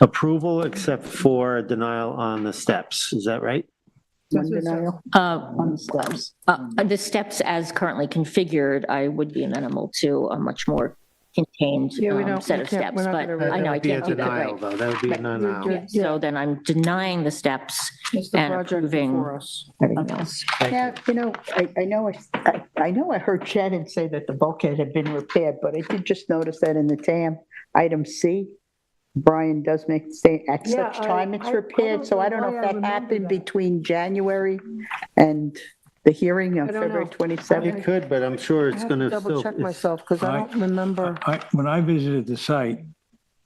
S2: approval except for a denial on the steps. Is that right?
S9: One denial on the steps.
S6: The steps as currently configured, I would be amenable to a much more contained set of steps, but I know I can't do that, right?
S2: Though. That would be a denial.
S6: Yeah, so then I'm denying the steps
S5: It's the
S6: and
S5: project
S6: approving
S5: before us.
S6: everything else.
S9: Yeah, I know I heard Shannon say that the bulkhead had been repaired, but I did just notice that in the TAM, item C, Brian does make say at
S5: Yeah,
S9: such time it's
S5: I
S9: repaired,
S5: don't
S9: so I
S5: know
S9: don't know
S5: why
S9: if
S5: I
S9: that
S5: remember
S9: happened
S5: that.
S9: between January and the hearing on
S5: I don't
S9: February
S5: know.
S9: 27th.
S2: It could, but I'm sure
S5: I
S2: it's
S5: have
S2: going
S5: to
S2: to
S5: double
S2: still.
S5: check myself because I don't remember.
S8: When I visited the site,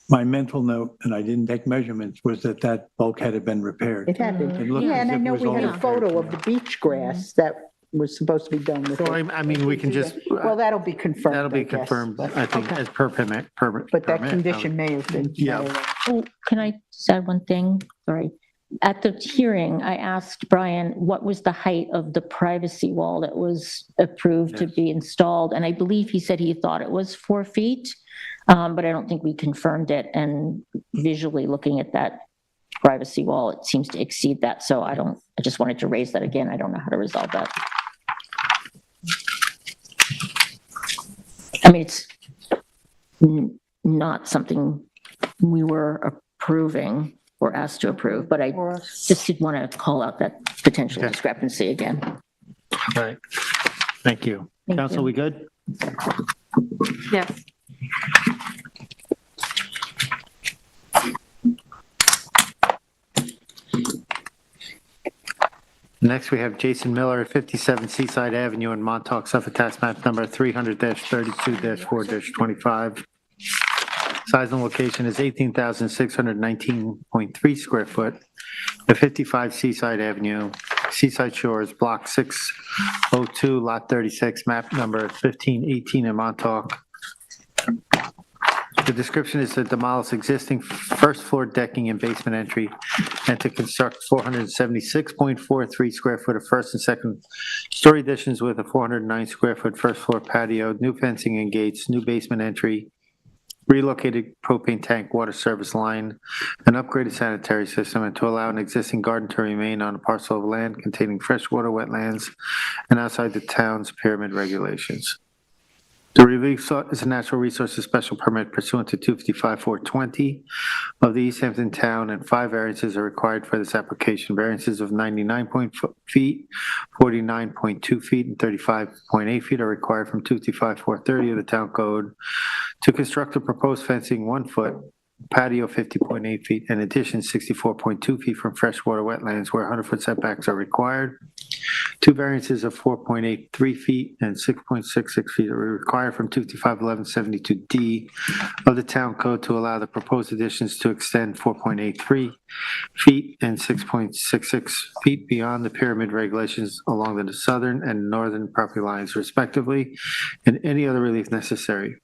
S8: my mental note, and I didn't take measurements, was that bulkhead had been repaired.
S9: It happened.
S8: It looked
S9: Yeah,
S8: as
S9: and I
S8: if it
S9: know
S8: was
S9: we had
S8: all
S9: a photo of the beach grass that was supposed to be done with
S2: So
S9: it.
S2: I mean, we can just,
S9: Well, that'll be confirmed,
S2: that'll be
S9: I guess,
S2: confirmed,
S9: but-
S2: I think,
S9: okay.
S2: as per permit.
S9: But that condition may have been.
S2: Yeah.
S6: Oh, can I just add one thing? Sorry. At the hearing, I asked Brian, what was the height of the privacy wall that was approved to be installed? And I believe he said he thought it was 4 feet, but I don't think we confirmed it. And visually looking at that privacy wall, it seems to exceed that. So I just wanted to raise that again. I don't know how to resolve that. I mean, it's not something we were approving or asked to approve, but I just did want to call out that potential
S2: Okay.
S6: discrepancy again.
S2: All right. Thank you.
S6: Thank
S2: Council,
S6: you.
S2: we good?
S3: Yes.
S2: Next, we have Jason Miller at 57 Seaside Avenue in Montauk, Suffolk, tax map number 300-32-4-25. Size and location is 18,619.3 square foot at 55 Seaside Avenue, Seaside Shores, Block 602, Lot 36, map number 1518 in Montauk. The description is to demolish existing first floor decking and basement entry and to construct 476.43 square foot of first and second story additions with a 409 square foot first floor patio, new fencing and gates, new basement entry, relocated propane tank water service line, an upgraded sanitary system, and to allow an existing garden to remain on a parcel of land containing freshwater wetlands and outside the town's pyramid regulations. The relief sought is a natural resources special permit pursuant to 255-420 of the East Hampton Town, and 5 variances are required for this application. Variances of 99 feet, 49.2 feet, and 35.8 feet are required from 255-430 of the Town Code to construct a proposed fencing 1 foot, patio 50.8 feet, in addition 64.2 feet from freshwater wetlands where 100-foot setbacks are required. 2 variances of 4.83 feet and 6.66 feet are required from 255-1172D of the Town Code to allow the proposed additions to extend 4.83 feet and 6.66 feet beyond the pyramid regulations along the southern and northern property lines respectively, and any other relief necessary.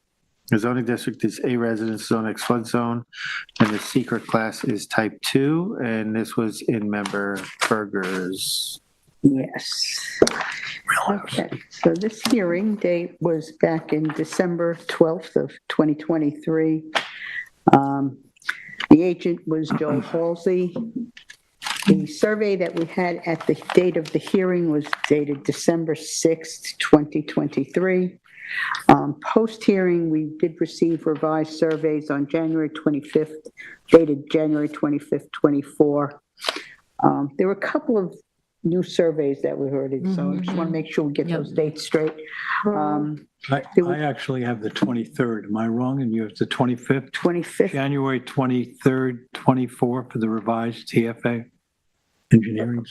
S2: The zoning district is A residence zone, X flood zone, and the secret class is type 2, and this was in member Burgers.
S9: Yes. Okay, so this hearing date was back in December 12th of 2023. The agent was Joe Halsey. The survey that we had at the date of the hearing was dated December 6th, 2023. Post-hearing, we did receive revised surveys on January 25th, dated January 25th, 24. There were a couple of new surveys that we heard, so I just want to make sure we get those dates straight.
S8: I actually have the 23rd. Am I wrong? And you have the 25th?
S9: 25th,
S8: January 23rd, 24 for the revised TFA engineering.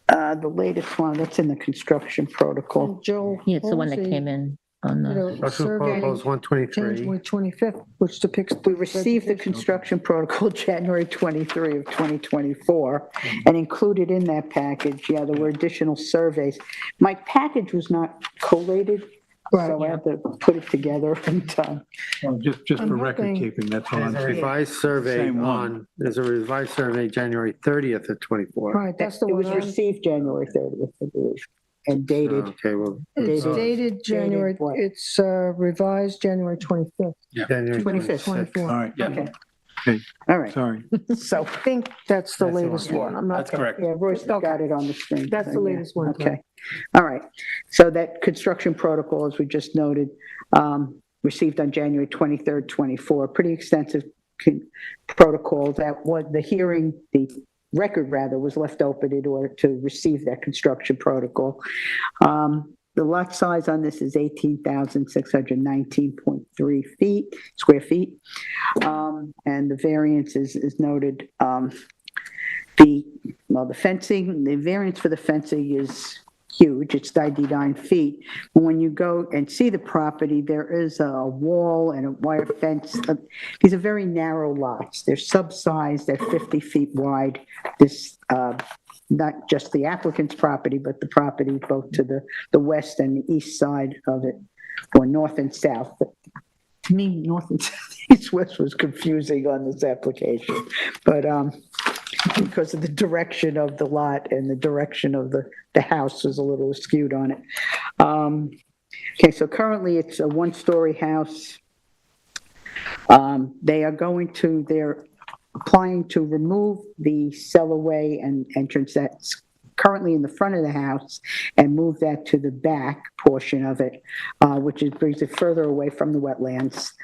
S9: the latest one, that's in the construction protocol.
S5: Joe.
S6: Yeah, it's the one that came in on the,
S2: Motion proposed 123.
S5: January 25th, which depicts.
S9: We received the construction protocol January 23 of 2024, and included in that package, there were additional surveys. My package was not collated, so I had to put it together and,
S8: Well, just
S5: I'm
S8: for record
S5: hoping-
S8: keeping, that's all I'm
S2: There's a
S8: saying.
S2: revised survey
S8: Same one.
S2: there's a revised survey January 30th of 24.
S5: Right, that's the
S9: it
S5: one.
S9: was received January 30th, I believe, and dated.
S2: Okay, well,
S5: It's
S9: dated-
S5: dated January,
S9: what?
S5: it's revised January 25th.
S2: January
S9: 25th.
S5: 24.
S8: All right,
S9: Okay.
S8: Okay.
S9: All right,
S8: sorry.
S9: so,
S5: I think that's the
S2: That's the
S5: latest
S2: one.
S5: one. I'm not.
S7: That's correct.
S9: yeah, Royce got it on the screen.
S5: That's the latest one.
S9: Okay, all right. So that construction protocol, as we just noted, received on January 23rd, 24, pretty extensive protocol that what the hearing, the record rather, was left open in order to receive that construction protocol. The lot size on this is 18,619.3 square feet. And the variance is noted. The fencing, the variance for the fencing is huge. It's 99 feet. But when you go and see the property, there is a wall and a wire fence. These are very narrow lots. They're sub-sized. They're 50 feet wide. This not just the applicant's property, but the property both to the west and the east side of it, or north and south. But to me, north and south, east, west was confusing on this application. But because of the direction of the lot and the direction of the house was a little skewed on it. Okay, so currently it's a one-story house. They're applying to remove the cellarway and entrance that's currently in the front of the house and move that to the back portion of it, which brings it further away from the wetlands.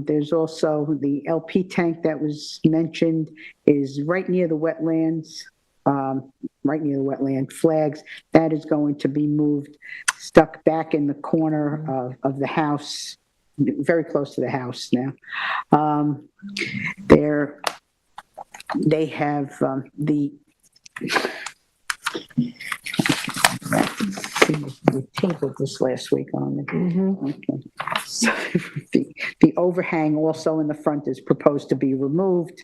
S9: There's also the LP tank that was mentioned is right near the wetlands, right near the wetland flags. That is going to be moved, stuck back in the corner of the house, very close to the house now. They have we tabled this last week on it. Okay. So the overhang also in the front is proposed to be removed.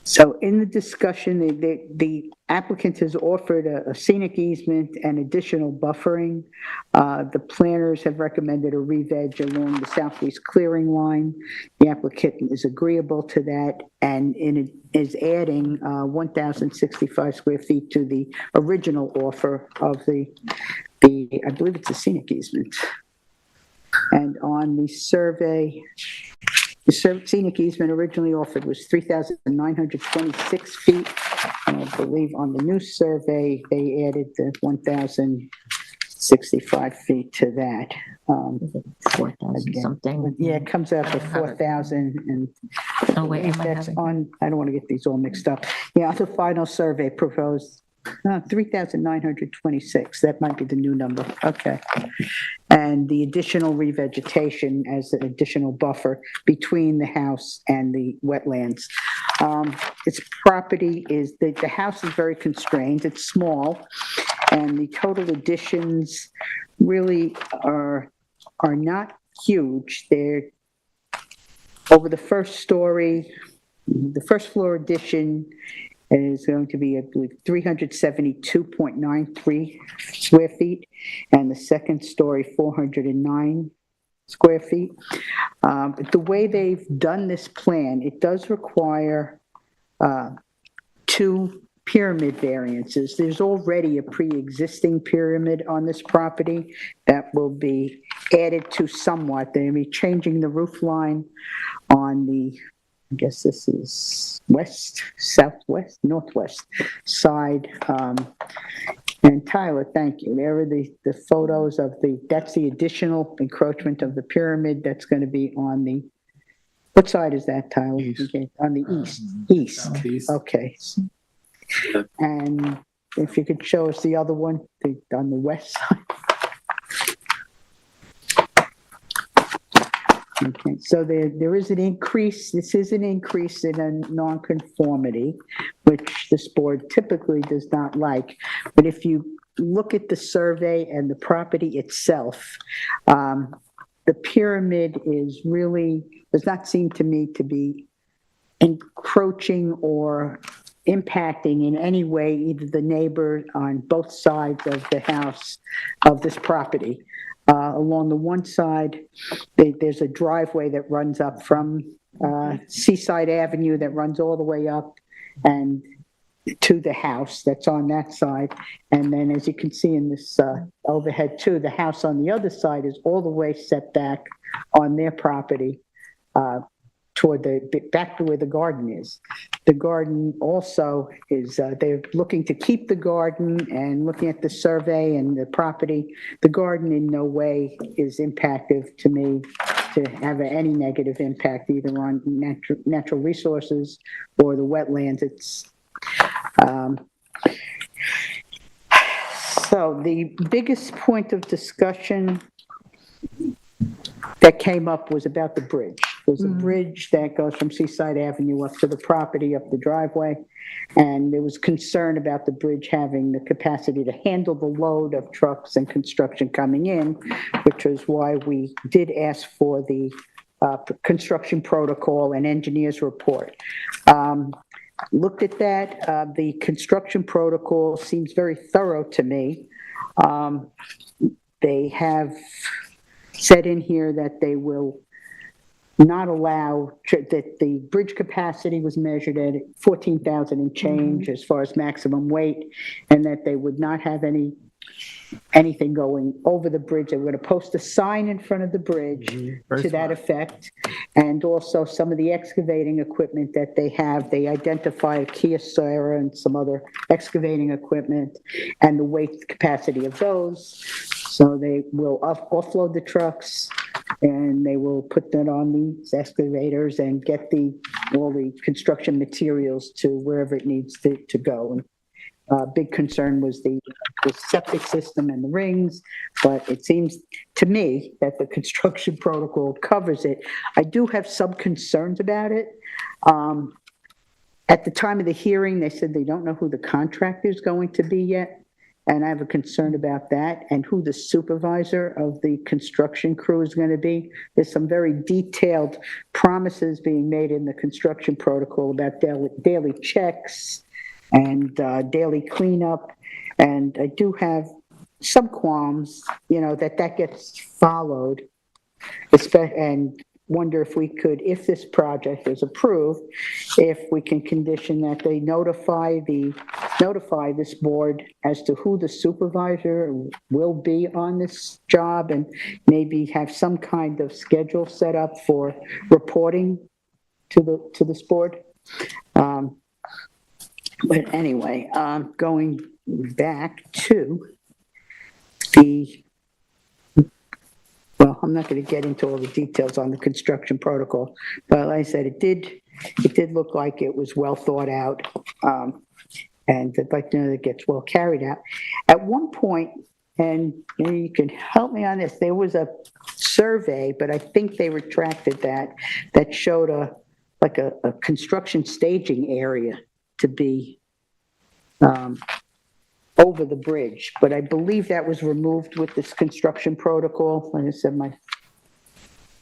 S9: So in the discussion, the applicant has offered a scenic easement and additional buffering. The planners have recommended a re-veg along the southeast clearing line. The applicant is agreeable to that and is adding 1,065 square feet to the original offer of the I believe it's a scenic easement. And on the survey, the scenic easement originally offered was 3,926 feet. And I believe on the new survey, they added the 1,065 feet to that.
S6: 4,000 something.
S9: Yeah, it comes out to 4,000 and
S6: Oh, wait, am I
S9: that's
S6: having-
S9: on, I don't want to get these all mixed up. Yeah, the final survey proposed 3,926. That might be the new number. Okay. And the additional revegetation as an additional buffer between the house and the wetlands. Its property is, the house is very constrained. It's small, and the total additions really are not huge. They're over the first story. The first floor addition is going to be, I believe, 372.93 square feet, and the second story, 409 square feet. But the way they've done this plan, it does require 2 pyramid variances. There's already a pre-existing pyramid on this property that will be added to somewhat. They'll be changing the roof line on the, I guess this is west, southwest, northwest side. And Tyler, thank you. There are the photos of that's the additional encroachment of the pyramid that's going to be on the, what side is that, Tyler?
S8: East.
S9: Okay, on the east.
S7: Southeast.
S9: Okay. And if you could show us the other one, on the west side. Okay, so there is an increase. This is an increase in a nonconformity, which this board typically does not like. But if you look at the survey and the property itself, the pyramid is really, does not seem to me to be encroaching or impacting in any way either the neighbor on both sides of the house of this property. Along the one side, there's a driveway that runs up from Seaside Avenue that runs all the way up and to the house that's on that side. And then as you can see in this overhead too, the house on the other side is all the way set back on their property toward back to where the garden is. The garden also is, they're looking to keep the garden, and looking at the survey and the property, the garden in no way is impactive to me to have any negative impact either on natural resources or the wetlands. It's, so the biggest point of discussion that came up was about the bridge. There's a bridge that goes from Seaside Avenue up to the property, up the driveway, and there was concern about the bridge having the capacity to handle the load of trucks and construction coming in, which was why we did ask for the construction protocol and engineer's report. looked at that. The construction protocol seems very thorough to me. They have said in here that they will not allow, that the bridge capacity was measured at 14,000 and change as far as maximum weight, and that they would not have anything going over the bridge. They were going to post a sign in front of the bridge to that effect. And also some of the excavating equipment that they have, they identify a Kia Sierra and some other excavating equipment and the weight capacity of those. So they will offload the trucks and they will put that on these excavators and get all the construction materials to wherever it needs to go. And big concern was the septic system and the rings, but it seems to me that the construction protocol covers it. I do have some concerns about it. At the time of the hearing, they said they don't know who the contractor is going to be yet. And I have a concern about that and who the supervisor of the construction crew is going to be. There's some very detailed promises being made in the construction protocol about daily checks and daily cleanup. And I do have some qualms, that gets followed, and wonder if we could, if this project is approved, if we can condition that they notify this board as to who the supervisor will be on this job, and maybe have some kind of schedule set up for reporting to this board. But anyway, going back to well, I'm not going to get into all the details on the construction protocol, but like I said, it did look like it was well thought out, and I'd like to know that it gets well carried out. At one point, and maybe you can help me on this, there was a survey, but I think they retracted that showed a construction staging area to be over the bridge, but I believe that was removed with this construction protocol. Like I said, my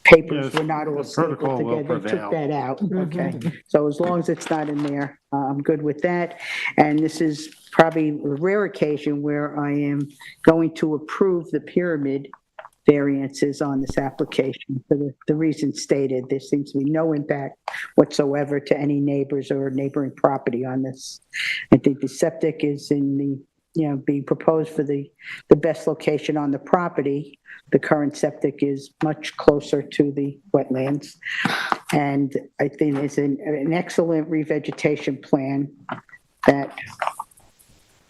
S9: papers were not all stapled together. They took that out. Okay, so as long as it's not in there, I'm good with that. And this is probably a rare occasion where I am going to approve the pyramid variances on this application for the reasons stated. There seems to be no impact whatsoever to any neighbors or neighboring property on this. I think the septic is being proposed for the best location on the property. The current septic is much closer to the wetlands. And I think it's an excellent revegetation plan that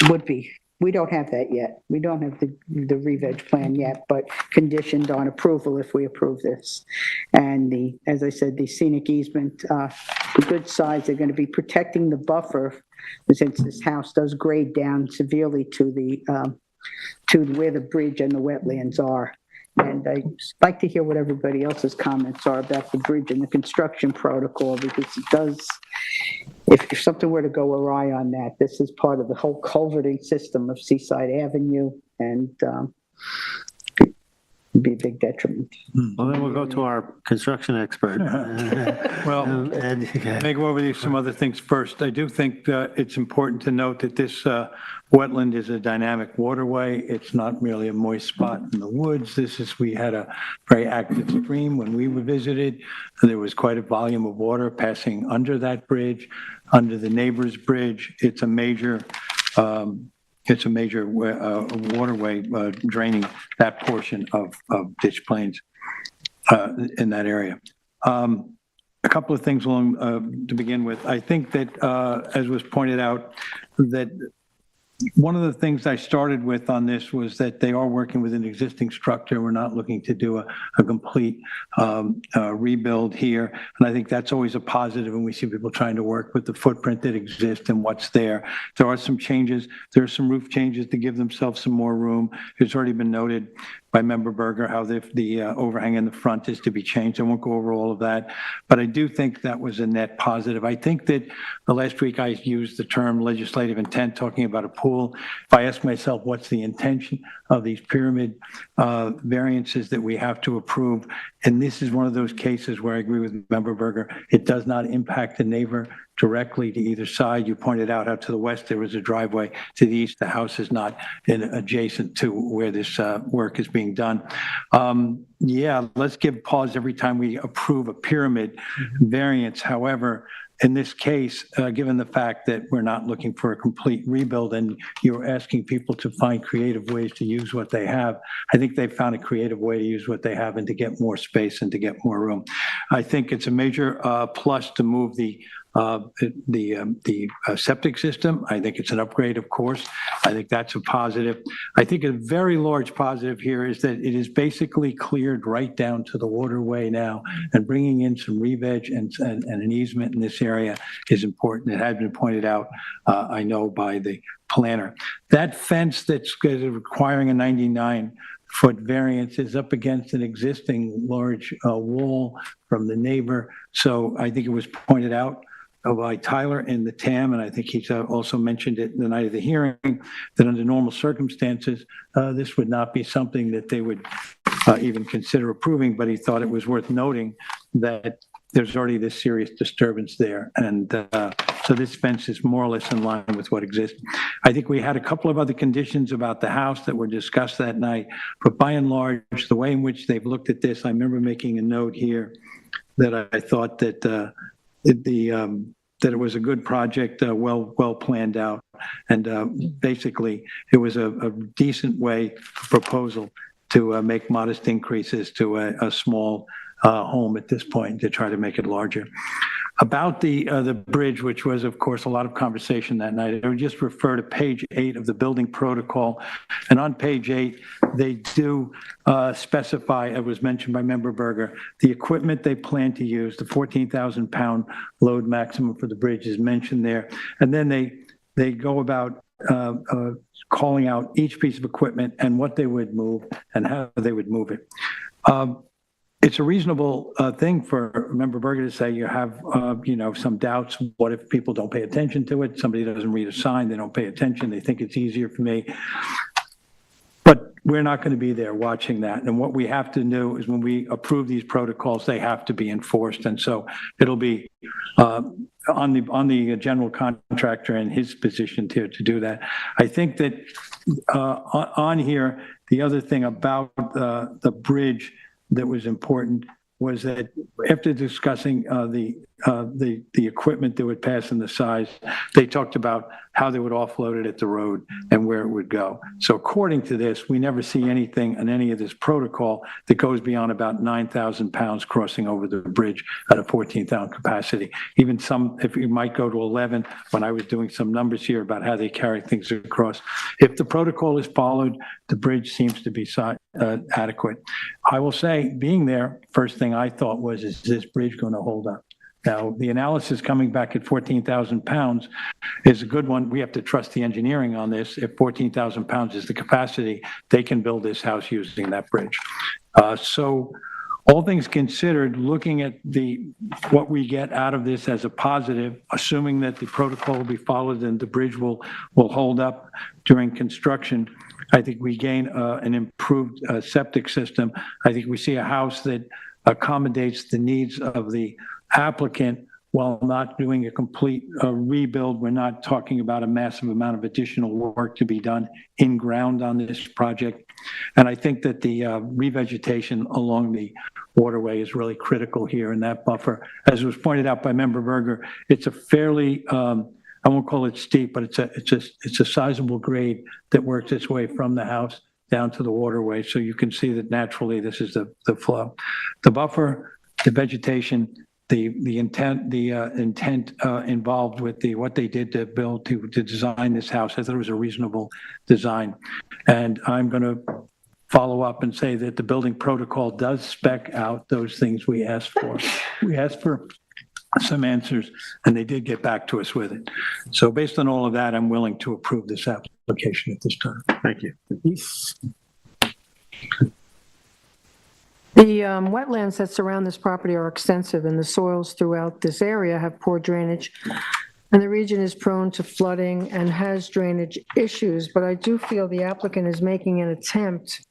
S9: would be, we don't have that yet. We don't have the re-veg plan yet, but conditioned on approval if we approve this. And as I said, the scenic easement, the good sides are going to be protecting the buffer, since this house does grade down severely to where the bridge and the wetlands are. And I'd like to hear what everybody else's comments are about the bridge and the construction protocol, because it does, if something were to go awry on that, this is part of the whole culverting system of Seaside Avenue, and it'd be a big detriment.
S2: Well, then we'll go to our construction expert.
S8: Well, may go over some other things first. I do think it's important to note that this wetland is a dynamic waterway. It's not merely a moist spot in the woods. We had a very active stream when we were visited. There was quite a volume of water passing under that bridge, under the neighbor's bridge. It's a major waterway draining that portion of Ditch Plains in that area. A couple of things to begin with. I think that, as was pointed out, that one of the things I started with on this was that they are working with an existing structure. We're not looking to do a complete rebuild here. And I think that's always a positive when we see people trying to work with the footprint that exists and what's there. There are some changes. There are some roof changes to give themselves some more room. It's already been noted by Member Berger how the overhang in the front is to be changed. I won't go over all of that, but I do think that was a net positive. I think that last week I used the term legislative intent, talking about a pool. If I ask myself what's the intention of these pyramid variances that we have to approve, and this is one of those cases where I agree with Member Berger, it does not impact the directly to either side. You pointed out to the west, there was a driveway. To the east, the house is not adjacent to where this work is being done. Yeah, let's give pause every time we approve a pyramid variance. However, in this case, given the fact that we're not looking for a complete rebuild and you're asking people to find creative ways to use what they have, I think they've found a creative way to use what they have and to get more space and to get more room. I think it's a major plus to move the septic system. I think it's an upgrade, of course. I think that's a positive. I think a very large positive here is that it is basically cleared right down to the waterway now, and bringing in some re-veg and an easement in this area is important. It had been pointed out, I know, by the planner. That fence that's requiring a 99-foot variance is up against an existing large wall from the neighbor. So I think it was pointed out by Tyler in the TAM, and I think he's also mentioned it the night of the hearing, that under normal circumstances, this would not be something that they would even consider approving, but he thought it was worth noting that there's already this serious disturbance there. And so this fence is more or less in line with what exists. I think we had a couple of other conditions about the house that were discussed that night, but by and large, the way in which they've looked at this, I remember making a note here that I thought that that it was a good project, well planned out, and basically it was a decent proposal to make modest increases to a small home at this point to try to make it larger. About the bridge, which was, of course, a lot of conversation that night, I would just refer to page 8 of the building protocol. And on page 8, they do specify, it was mentioned by Member Berger, the equipment they plan to use, the 14,000-pound load maximum for the bridge is mentioned there. And then they go about calling out each piece of equipment and what they would move and how they would move it. It's a reasonable thing for Member Berger to say you have, some doubts. What if people don't pay attention to it? Somebody doesn't read a sign, they don't pay attention, they think it's easier for me. But we're not going to be there watching that. And what we have to do is when we approve these protocols, they have to be enforced. And so it'll be on the general contractor and his position to do that. I think that on here, the other thing about the bridge that was important was that after discussing the equipment that would pass in the size, they talked about how they would offload it at the road and where it would go. So according to this, we never see anything in any of this protocol that goes beyond about 9,000 pounds crossing over the bridge at a 14,000 capacity. Even some, if you might go to 11, when I was doing some numbers here about how they carry things across. If the protocol is followed, the bridge seems to be adequate. I will say, being there, first thing I thought was, is this bridge going to hold up? Now, the analysis coming back at 14,000 pounds is a good one. We have to trust the engineering on this. If 14,000 pounds is the capacity, they can build this house using that bridge. So all things considered, looking at what we get out of this as a positive, assuming that the protocol will be followed and the bridge will hold up during construction, I think we gain an improved septic system. I think we see a house that accommodates the needs of the applicant while not doing a complete rebuild. We're not talking about a massive amount of additional work to be done in ground on this project. And I think that the revegetation along the waterway is really critical here in that buffer. As was pointed out by Member Berger, it's a fairly, I won't call it steep, but it's a sizable grade that works its way from the house down to the waterway. So you can see that naturally this is the flow. The buffer, the vegetation, the intent involved with what they did to design this house, I thought it was a reasonable design. And I'm going to follow up and say that the building protocol does spec out those things we asked for. We asked for some answers, and they did get back to us with it. So based on all of that, I'm willing to approve this application at this time.
S2: Thank you.
S5: The wetlands that surround this property are extensive, and the soils throughout this area have poor drainage, and the region is prone to flooding and has drainage issues. But I do feel the applicant is making an attempt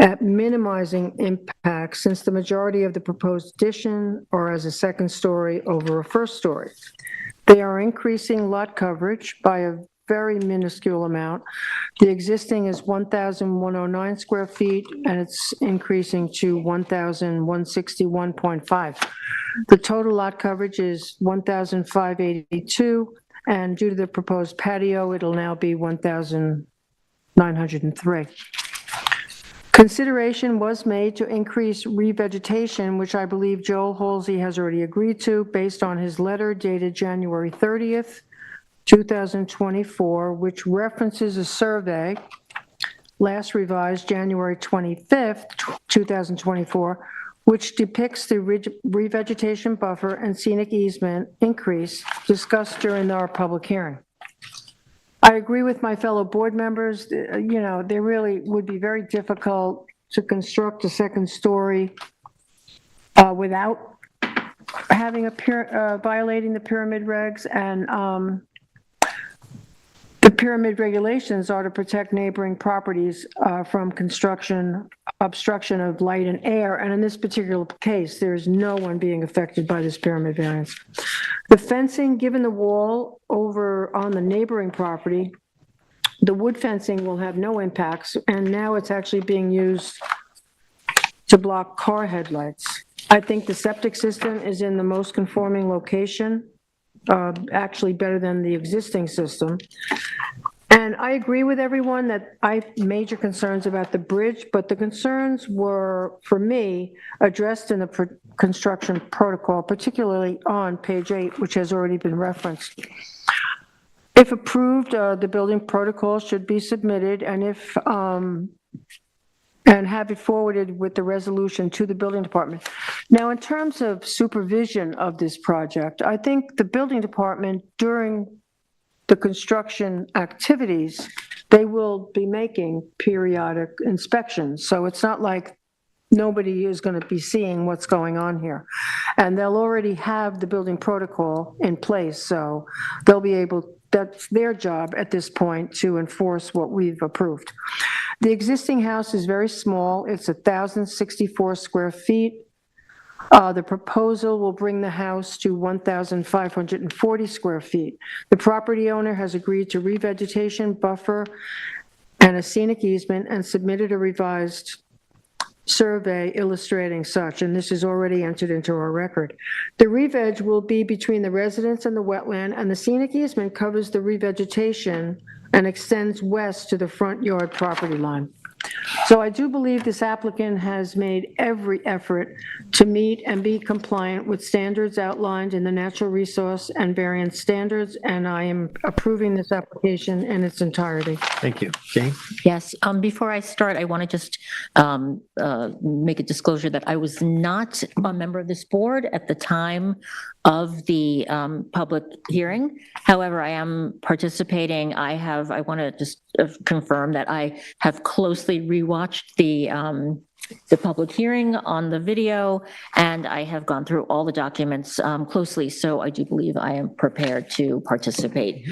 S5: at minimizing impact since the majority of the proposed addition are as a second story over a first story. They are increasing lot coverage by a very minuscule amount. The existing is 1,109 square feet, and it's increasing to 1,161.5. The total lot coverage is 1,582, and due to the proposed patio, it'll now be 1,903. Consideration was made to increase revegetation, which I believe Joel Halsey has already agreed to based on his letter dated January 30th, 2024, which references a survey last revised January 25th, 2024, which depicts the revegetation buffer and scenic easement increase discussed during our public hearing. I agree with my fellow board members, you know, they really would be very difficult to construct a second story without having violating the pyramid regs, and the pyramid regulations are to protect neighboring properties from construction, obstruction of light and air, and in this particular case, there's no one being affected by this pyramid variance. The fencing, given the wall over on the neighboring property, the wood fencing will have no impacts, and now it's actually being used to block car headlights. I think the septic system is in the most conforming location, actually better than the existing system. And I agree with everyone that I have major concerns about the bridge, but the concerns were, for me, addressed in the construction protocol, particularly on page 8, which has already been referenced. If approved, the building protocol should be submitted, and if and have it forwarded with the resolution to the building department. Now, in terms of supervision of this project, I think the building department, during the construction activities, they will be making periodic inspections. So it's not like nobody is going to be seeing what's going on here. And they'll already have the building protocol in place, so they'll be able, that's their job at this point, to enforce what we've approved. The existing house is very small. It's 1,064 square feet. The proposal will bring the house to 1,540 square feet. The property owner has agreed to revegetation, buffer, and a scenic easement, and submitted a revised survey illustrating such, and this is already entered into our record. The re-veg will be between the residence and the wetland, and the scenic easement covers the revegetation and extends west to the front yard property line. So I do believe this applicant has made every effort to meet and be compliant with standards outlined in the natural resource and variance standards, and I am approving this application in its entirety.
S2: Thank you. Jane?
S6: Yes, before I start, I want to just make a disclosure that I was not a member of this board at the time of the public hearing. However, I am participating. I want to just confirm that I have closely rewatched the public hearing on the video, and I have gone through all the documents closely, so I do believe I am prepared to participate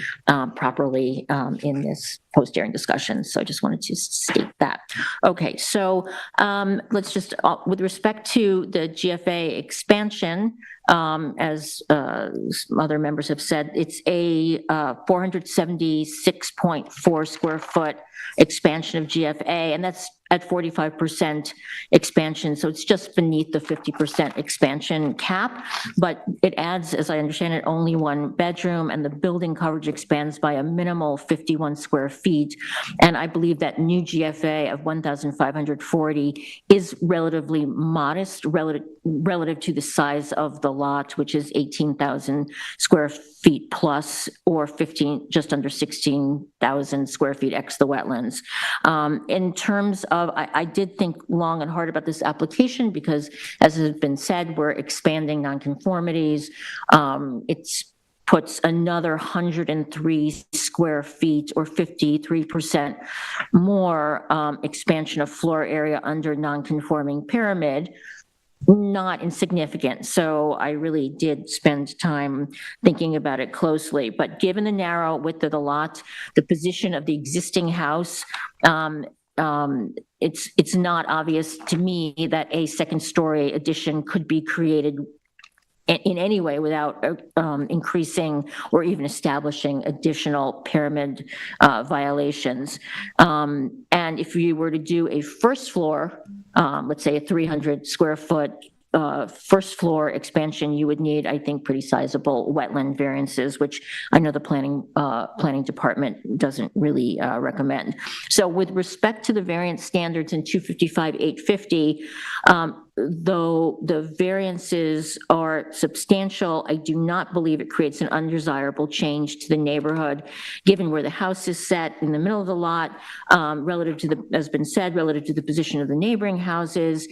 S6: properly in this post-hearing discussion. So I just wanted to state that. Okay, so let's just, with respect to the GFA expansion, as other members have said, it's a 476.4 square foot expansion of GFA, and that's at 45% expansion, so it's just beneath the 50% expansion cap, but it adds, as I understand it, only one bedroom, and the building coverage expands by a minimal 51 square feet, and I believe that new GFA of 1,540 is relatively modest relative to the size of the lot, which is 18,000 square feet plus, or just under 16,000 square feet ex the wetlands. In terms of, I did think long and hard about this application because, as has been said, we're expanding nonconformities. It's puts another 103 square feet or 53% more expansion of floor area under nonconforming pyramid. Not insignificant. So I really did spend time thinking about it closely, but given the narrow width of the lot, the position of the existing house, it's not obvious to me that a second-story addition could be created in any way without increasing or even establishing additional pyramid violations. And if you were to do a first floor, let's say a 300 square foot first floor expansion, you would need, I think, pretty sizable wetland variances, which I know the planning department doesn't really recommend. So with respect to the variance standards in 255-850, though the variances are substantial, I do not believe it creates an undesirable change to the neighborhood, given where the house is set in the middle of the lot, relative to the, as been said, relative to the position of the neighboring houses,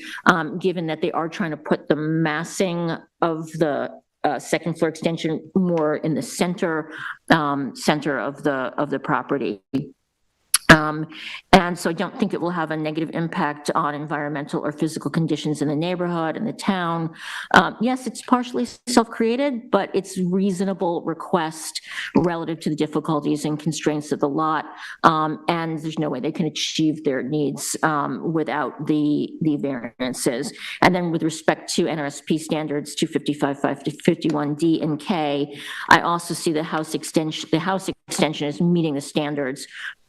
S6: given that they are trying to put the massing of the second floor extension more in the center of the property. And so I don't think it will have a negative impact on environmental or physical conditions in the neighborhood and the town. Yes, it's partially self-created, but it's reasonable request relative to the difficulties and constraints of the lot. And there's no way they can achieve their needs without the variances. And then with respect to NRSP standards 255-51D and K, I also see the house extension is meeting the standards.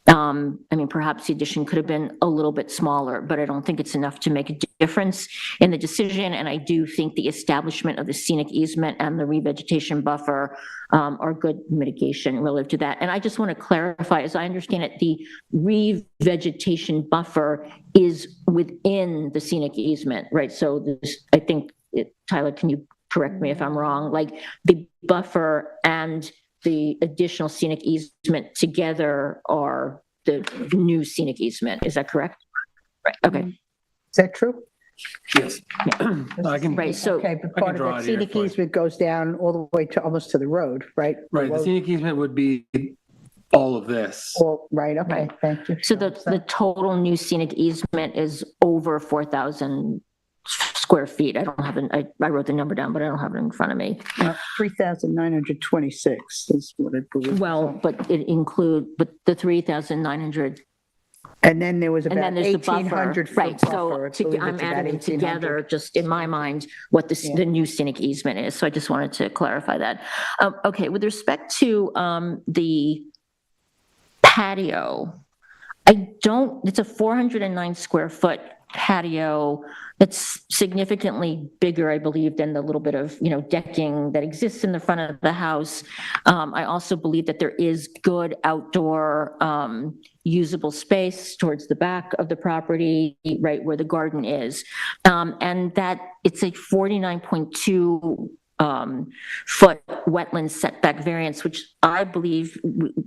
S6: I mean, perhaps the addition could have been a little bit smaller, but I don't think it's enough to make a difference in the decision. And I do think the establishment of the scenic easement and the revegetation buffer are good mitigation relative to that. And I just want to clarify, as I understand it, the revegetation buffer is within the scenic easement, right? So this, I think, Tyler, can you correct me if I'm wrong? Like the buffer and the additional scenic easement together are the new scenic easement. Is that correct? Right. Okay.
S9: Is that true?
S7: Yes. I can.
S6: Right. So,
S9: Okay, but part of
S7: draw
S9: that
S7: it here
S9: scenic
S7: for you.
S9: easement goes down all the way to almost to the road, right?
S7: Right, the scenic easement would be all of this.
S9: Well, right, okay,
S6: Right.
S9: thank you.
S6: so the total new scenic easement is over 4,000 square feet. I don't have I wrote the number down, but I don't have it in front of me.
S9: 3,926 is what I believe.
S6: Well, but the 3,900.
S9: And then there was
S6: And
S9: about
S6: then there's the buffer,
S9: 1,800 foot
S6: right, so
S9: buffer. I believe
S6: I'm
S9: it's about
S6: adding
S9: 1,800.
S6: together, just in my mind, what the new scenic easement is, so I just wanted to clarify that. Okay, with respect to the patio, it's a 409 square foot patio that's significantly bigger, I believe, than the little bit of, decking that exists in the front of the house. I also believe that there is good outdoor usable space towards the back of the property, right where the garden is. And that it's a 49.2 foot wetland setback variance, which I believe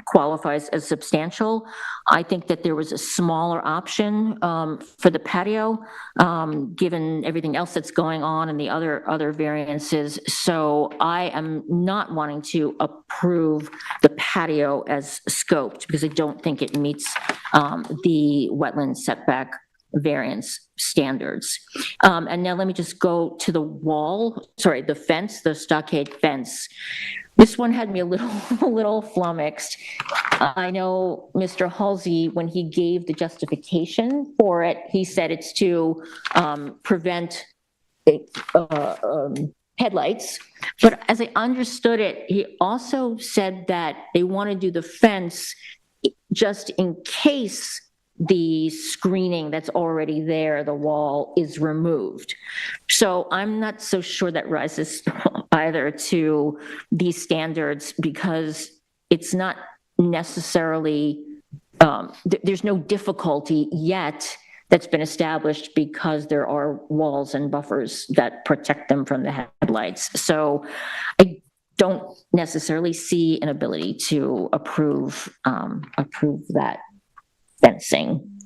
S6: qualifies as substantial. I think that there was a smaller option for the patio, given everything else that's going on and the other variances. So I am not wanting to approve the patio as scoped because I don't think it meets the wetland setback variance standards. And now let me just go to the fence, the stockade fence. This one had me a little flummoxed. I know Mr. Halsey, when he gave the justification for it, he said it's to prevent headlights. But as I understood it, he also said that they want to do the fence just in case the screening that's already there, the wall, is removed. So I'm not so sure that rises either to these standards because it's not necessarily, there's no difficulty yet that's been established because there are walls and buffers that protect them from the headlights. So I don't necessarily see an ability to approve that fencing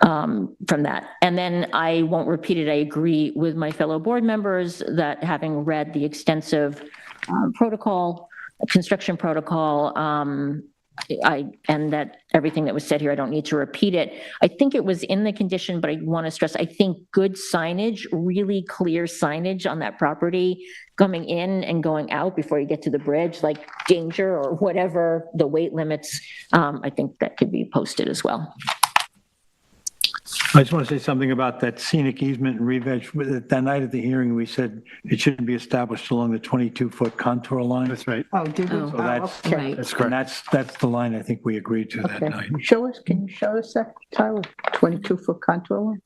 S6: from that. And then I won't repeat it. I agree with my fellow board members that having read the extensive construction protocol, and that everything that was said here, I don't need to repeat it. I think it was in the condition, but I want to stress, I think good signage, really clear signage on that property coming in and going out before you get to the bridge, like danger or whatever the weight limits, I think that could be posted as well.
S8: I just want to say something about that scenic easement and re-veg. That night at the hearing, we said it shouldn't be established along the 22-foot contour line.
S2: That's right.
S9: Oh, did we?
S6: Oh,
S8: So that's,
S9: Okay.
S6: Right.
S2: That's
S8: and
S2: correct.
S8: that's the line I think we agreed to that
S9: Okay.
S8: night.
S9: Can you show us that, Tyler? 22-foot contour line?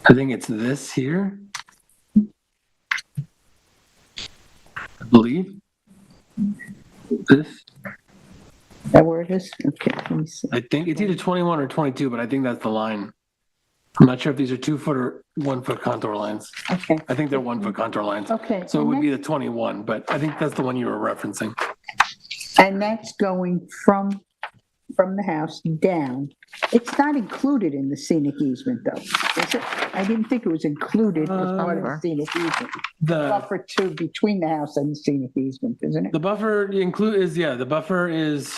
S7: I think it's this here. I believe. This.
S9: Is that where it is? Okay, let me see.
S7: I think it's either 21 or 22, but I think that's the line. I'm not sure if these are 2-foot or 1-foot contour lines.
S9: Okay,
S7: I think they're 1-foot contour lines.
S9: okay.
S7: So it
S9: and
S7: would be the 21, but I think that's the one you were referencing.
S9: And that's going from the house down. It's not included in the scenic easement, though, is it? I didn't think it was included as part of the scenic easement.
S7: The
S9: Buffer two between the house and the scenic easement, isn't it?
S7: the buffer the buffer is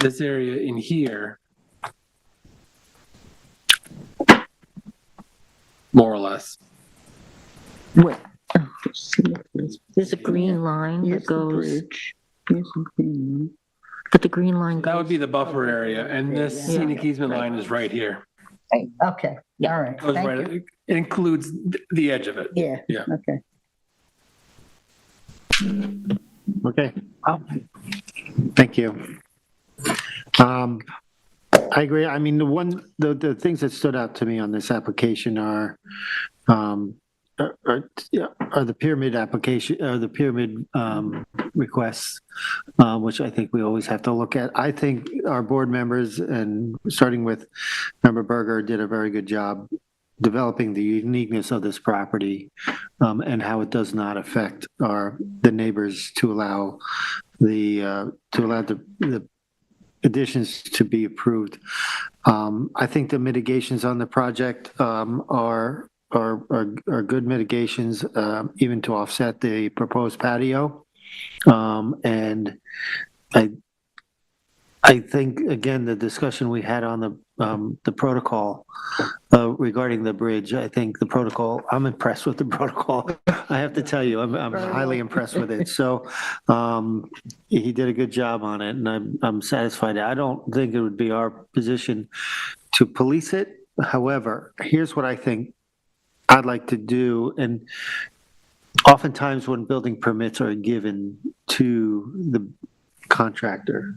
S7: this area in here, more or less.
S6: What,
S9: Scenic easement.
S6: there's a green line
S9: Here's
S6: that
S9: the
S6: goes,
S9: bridge. Here's the green line.
S6: but the green line
S7: That would
S6: goes,
S7: be the buffer area, and this
S9: Yeah.
S7: scenic easement line is right here.
S9: Right, okay, all right,
S7: Goes
S9: thank
S7: right,
S9: you.
S7: it includes the edge of it.
S9: Yeah,
S7: Yeah.
S9: okay.
S2: Okay. Thank you. I agree. I mean, the things that stood out to me on this application are the pyramid application, or the pyramid requests, which I think we always have to look at. I think our board members, and starting with Member Berger, did a very good job developing the uniqueness of this property, and how it does not affect the neighbors to allow the additions to be approved. I think the mitigations on the project are good mitigations, even to offset the proposed patio. And I think, again, the discussion we had on the protocol regarding the bridge, I think the protocol, I'm impressed with the protocol. I have to tell you, I'm highly impressed with it. So he did a good job on it, and I'm satisfied. I don't think it would be our position to police it. However, here's what I think I'd like to do, and oftentimes when building permits are given to the contractor,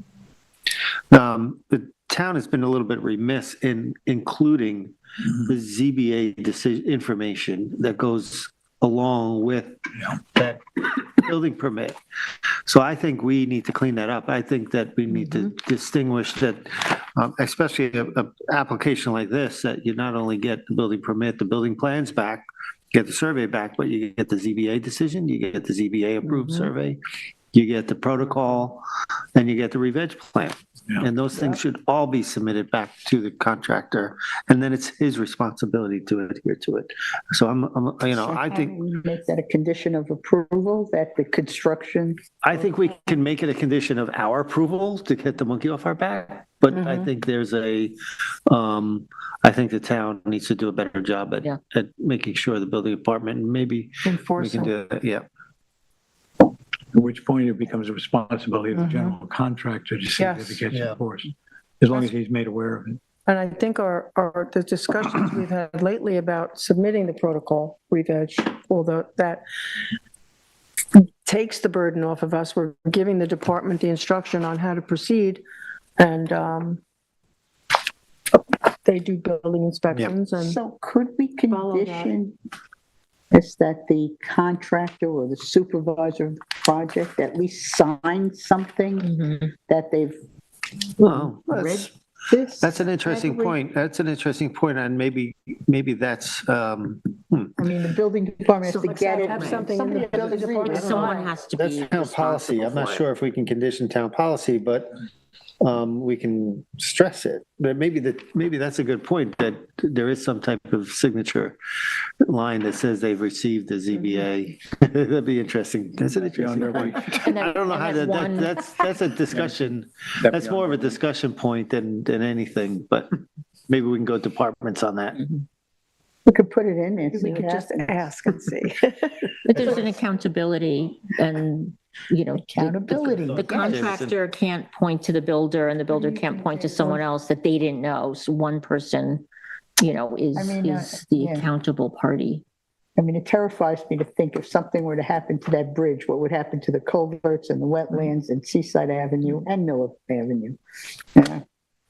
S2: the town has been a little bit remiss in including the ZBA decision information that goes along with that building permit. So I think we need to clean that up. I think that we need to distinguish that, especially an application like this, that you not only get the building permit, the building plans back, get the survey back, but you get the ZBA decision, you get the ZBA approved survey, you get the protocol, and you get the re-veg plan. And those things should all be submitted back to the contractor, and then it's his responsibility to adhere to it. So I think,
S9: Make that a condition of approval, that the construction,
S2: I think we can make it a condition of our approval to get the monkey off our back. But I think I think the town needs to do a better job at making sure the building department, and maybe we can do that, yeah.
S8: At which point it becomes a responsibility of the general contractor to see that it gets
S2: Yeah.
S8: enforced, as long as he's made aware of it.
S5: And I think the discussions we've had lately about submitting the protocol, re-veg, although that takes the burden off of us, we're giving the department the instruction on how to proceed, and they do building inspections and.
S9: so could we
S5: Follow that.
S9: condition is that the contractor or the supervisor of the project at least sign something that they've
S2: Well,
S9: read this?
S2: that's an interesting point. That's an interesting point, and maybe that's,
S9: I mean, the building department has to get it.
S5: Have something in
S9: Somebody
S5: the
S9: has to
S5: building
S9: read it.
S5: department.
S6: someone has to
S2: that's
S6: be
S2: town policy. I'm not
S6: responsible
S2: sure if we can condition town policy, but we can stress it. But maybe that's a good point, that there is some type of signature line that says they've received the ZBA. That'd be interesting. That's an interesting point. I don't know how that's a discussion. That's more of a discussion point than anything, but maybe we can go departments on that.
S9: We could put it in there. see
S5: We
S9: what
S5: could just
S9: happens.
S5: ask and see.
S6: But there's an accountability and,
S9: Accountability.
S6: The
S9: yes.
S6: contractor can't point to the builder and the builder can't point to someone else that they didn't know. So one person, is the
S9: yeah.
S6: accountable party.
S9: I mean, it terrifies me to think if something were to happen to that bridge, what would happen to the culverts and the wetlands and Seaside Avenue and Miller Avenue? Yeah.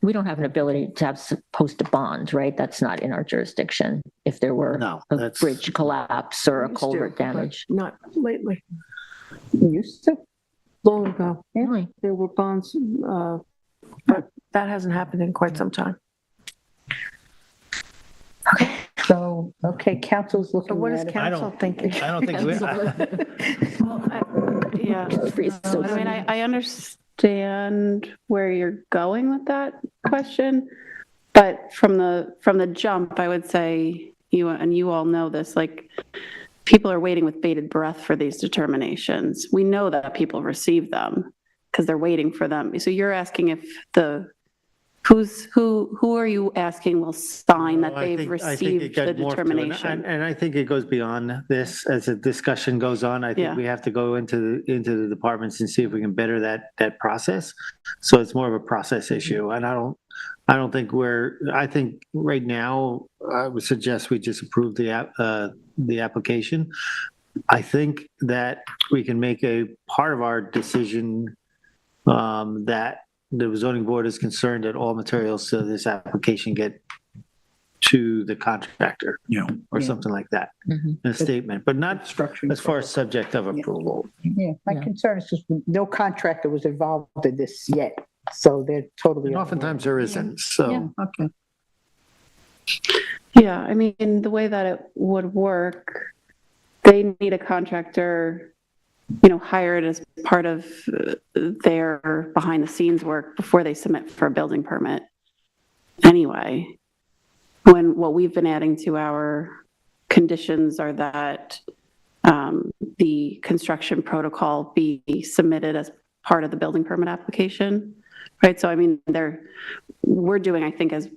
S6: We don't have an ability to post a bond, right? That's not in our jurisdiction. If there were
S2: No,
S6: a
S2: that's-
S6: bridge collapse or a
S5: Used to,
S6: culvert
S5: but
S6: damage.
S5: Not lately.
S9: We used to.
S5: Long ago,
S6: Really?
S5: there were bonds, but that hasn't happened in quite some time.
S9: So, okay, council's looking
S5: So what is
S9: at it.
S5: council thinking?
S2: I don't think we,
S3: Yeah, I mean, I understand where you're going with that question, but from the jump, I would say, you all know this, like, people are waiting with bated breath for these determinations. We know that people receive them because they're waiting for them. So you're asking if who are you asking will sign that they've received the determination?
S2: And I think it goes beyond this as the discussion goes on. I
S3: Yeah.
S2: think we have to go into the departments and see if we can better that process. So it's more of a process issue. And I don't think I think right now, I would suggest we just approve the application. I think that we can make a part of our decision that the zoning board is concerned that all materials to this application get to the contractor, or
S9: Yeah.
S2: something like that,
S6: Mhm.
S2: in a statement, but not
S9: Structuring.
S2: as far as subject of approval.
S9: Yeah, my
S6: Yeah.
S9: concern is just no contractor was involved in this yet, so they're totally.
S2: And oftentimes there isn't, so.
S9: Okay.
S3: Yeah, I mean, the way that it would work, they need a contractor, hired as part of their behind the scenes work before they submit for a building permit. Anyway, what we've been adding to our conditions are that the construction protocol be submitted as part of the building permit application, right? So I mean, we're doing, I think, as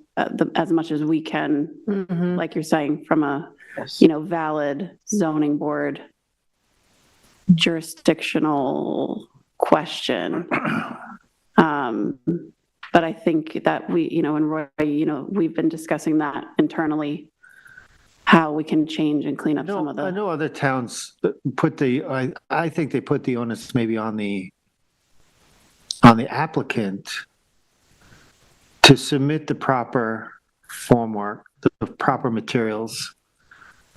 S3: much as we can,
S5: Mhm.
S3: like you're saying, from a valid zoning board jurisdictional question. But I think that and Roy, we've been discussing that internally, how we can change and clean up some of
S2: I
S3: the,
S2: know other towns I think they put the onus maybe on the applicant to submit the proper formwork, the proper materials.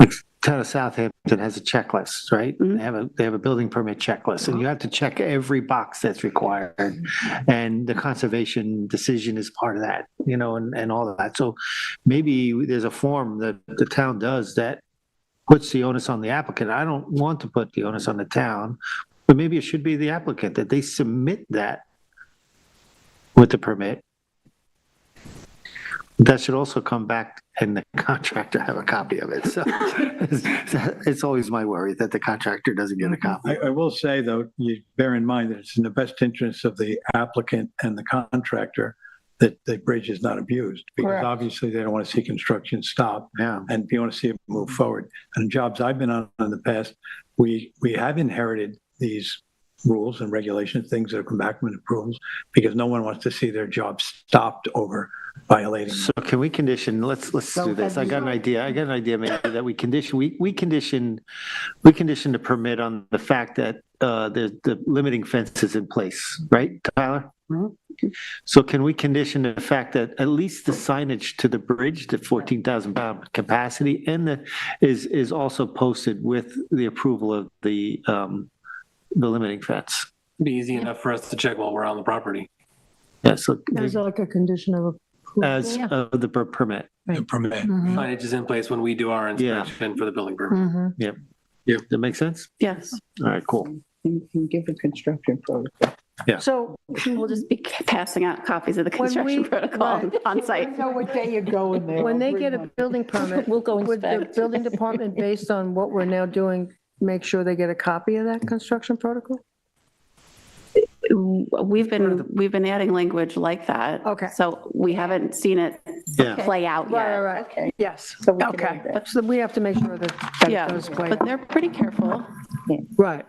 S2: Like town of Southampton has a checklist, right?
S3: Mhm.
S2: They have a building permit checklist, and you have to check every box that's required. And the conservation decision is part of that, and all of that. So maybe there's a form that the town does that puts the onus on the applicant. I don't want to put the onus on the town, but maybe it should be the applicant, that they submit that with the permit. That should also come back and the contractor have a copy of it. So it's always my worry that the contractor doesn't get a copy.
S8: I will say, though, you bear in mind that it's in the best interest of the applicant and the contractor that the bridge is not abused, because
S9: Correct.
S8: obviously they don't want to see construction stop,
S2: Yeah.
S8: and you want to see it move forward. And jobs I've been on in the past, we have inherited these rules and regulations, things that have come back from approvals, because no one wants to see their job stopped over violating.
S2: So can we condition, let's do this. I got an idea maybe that we condition the permit on the fact that the limiting fence is in place, right, Tyler? So can we condition the fact that at least the signage to the bridge, the 14,000 pound capacity, and is also posted with the approval of the limiting fence?
S10: Be easy enough for us to check while we're on the property.
S2: Yeah, so
S5: Is that like a condition of approval?
S2: as the permit.
S8: The permit.
S10: Signage is in place when we do our inspection for the building permit.
S5: Mhm.
S2: Does that make sense?
S3: yes.
S2: All right, cool.
S9: You can give a construction protocol.
S5: So
S3: We'll just be passing out copies of the
S5: When
S3: construction
S5: we-
S3: protocol
S5: right.
S3: on
S9: I
S3: site.
S9: know what day you're going there.
S5: when they
S9: I'll
S5: get a
S9: bring one.
S5: building permit,
S6: We'll go
S5: would the
S6: inspect.
S5: building department, based on what we're now doing, make sure they get a copy of that construction protocol?
S3: We've been adding language like that.
S5: Okay.
S3: So we haven't seen it
S2: Yeah.
S3: play out
S5: Right,
S3: yet.
S5: right, right. Yes,
S4: So we can
S5: okay.
S4: add that.
S5: So we have to make sure that
S3: Yeah,
S5: it does play.
S3: but they're pretty careful.
S5: Right.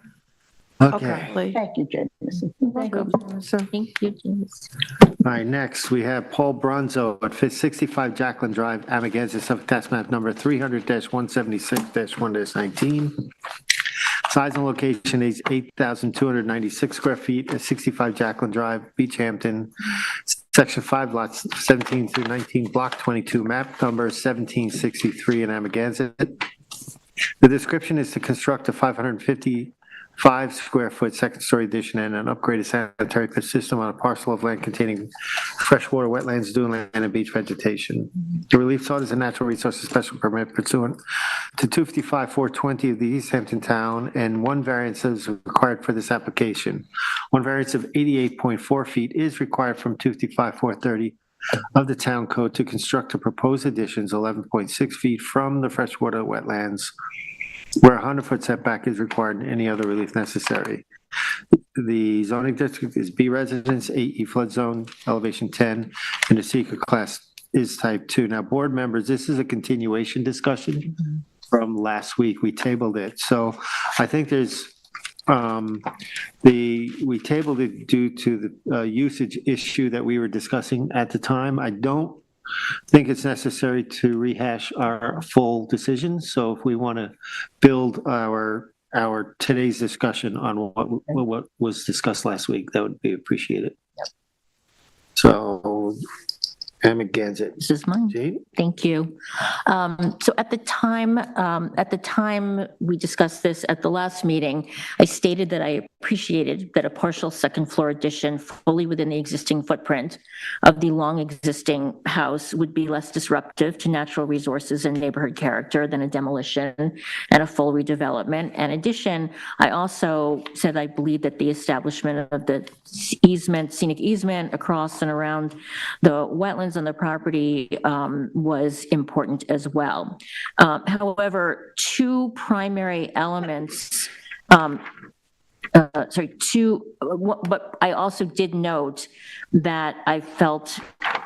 S2: Okay.
S3: Like,
S9: Thank you, Jameson.
S5: Welcome. So,
S6: Thank you, James.
S2: All right, next, we have Paul Brunzo at 65 Jacqueline Drive, Amagansett, Suffolk, tax map number 300-176-1-19. Size and location is 8,296 square feet at 65 Jacqueline Drive, Beach Hampton, Section 5, lots 17 through 19, Block 22, map number 1763 in Amagansett. The description is to construct a 555 square foot second-story addition and an upgraded sanitary system on a parcel of land containing freshwater wetlands, duneland, and beach vegetation. The relief sought is a natural resources special permit pursuant to 255-420 of the East Hampton Town, and one variance is required for this application. One variance of 88.4 feet is required from 255-430 of the Town Code to construct the proposed additions 11.6 feet from the freshwater wetlands, where a 100-foot setback is required and any other relief necessary. The zoning district is B residence, 8E flood zone, elevation 10, and the secret class is type 2. Now, board members, this is a continuation discussion from last week. We tabled it. So I think there's, we tabled it due to the usage issue that we were discussing at the time. I don't think it's necessary to rehash our full decision. So if we want to build our today's discussion on what was discussed last week, that would be appreciated. So, Amagansett.
S6: This is mine.
S2: Jane?
S6: Thank you. So at the time we discussed this at the last meeting, I stated that I appreciated that a partial second floor addition fully within the existing footprint of the long existing house would be less disruptive to natural resources and neighborhood character than a demolition and a full redevelopment. In addition, I also said I believe that the establishment of the scenic easement across and around the wetlands on the property was important as well. However, two primary elements, but I also did note that I felt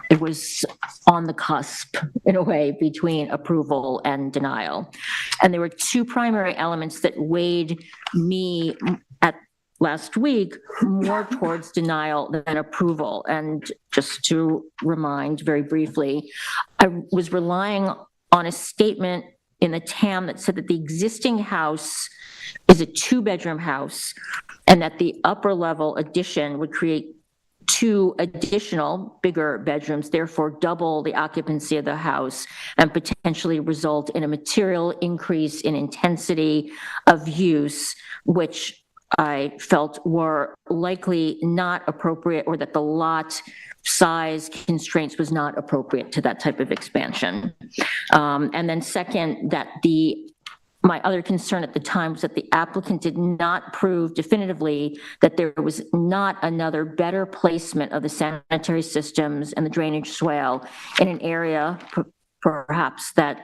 S6: it was on the cusp in a way between approval and denial. And there were two primary elements that weighed me at last week more towards denial than approval. And just to remind very briefly, I was relying on a statement in the TAM that said that the existing house is a 2-bedroom house and that the upper level addition would create 2 additional bigger bedrooms, therefore double the occupancy of the house and potentially result in a material increase in intensity of use, which I felt were likely not appropriate, or that the lot size constraints was not appropriate to that type of expansion. And then second, that my other concern at the time was that the applicant did not prove definitively that there was not another better placement of the sanitary systems and the drainage swale in an area perhaps that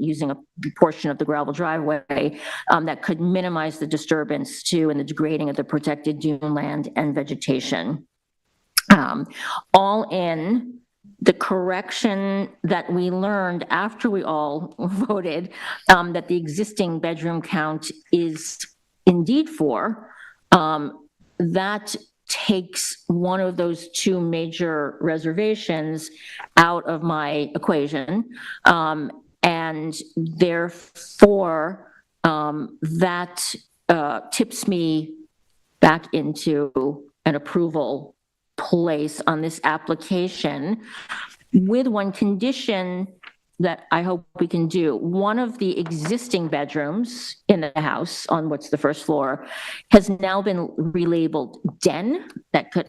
S6: using a portion of the gravel driveway that could minimize the disturbance to and the degrading of the protected dune land and vegetation. All in, the correction that we learned after we all voted that the existing bedroom count is indeed 4, that takes one of those 2 major reservations out of my equation. And therefore, that tips me back into an approval place on this application, with one condition that I hope we can do. One of the existing bedrooms in the house on what's the first floor has now been relabeled den, that could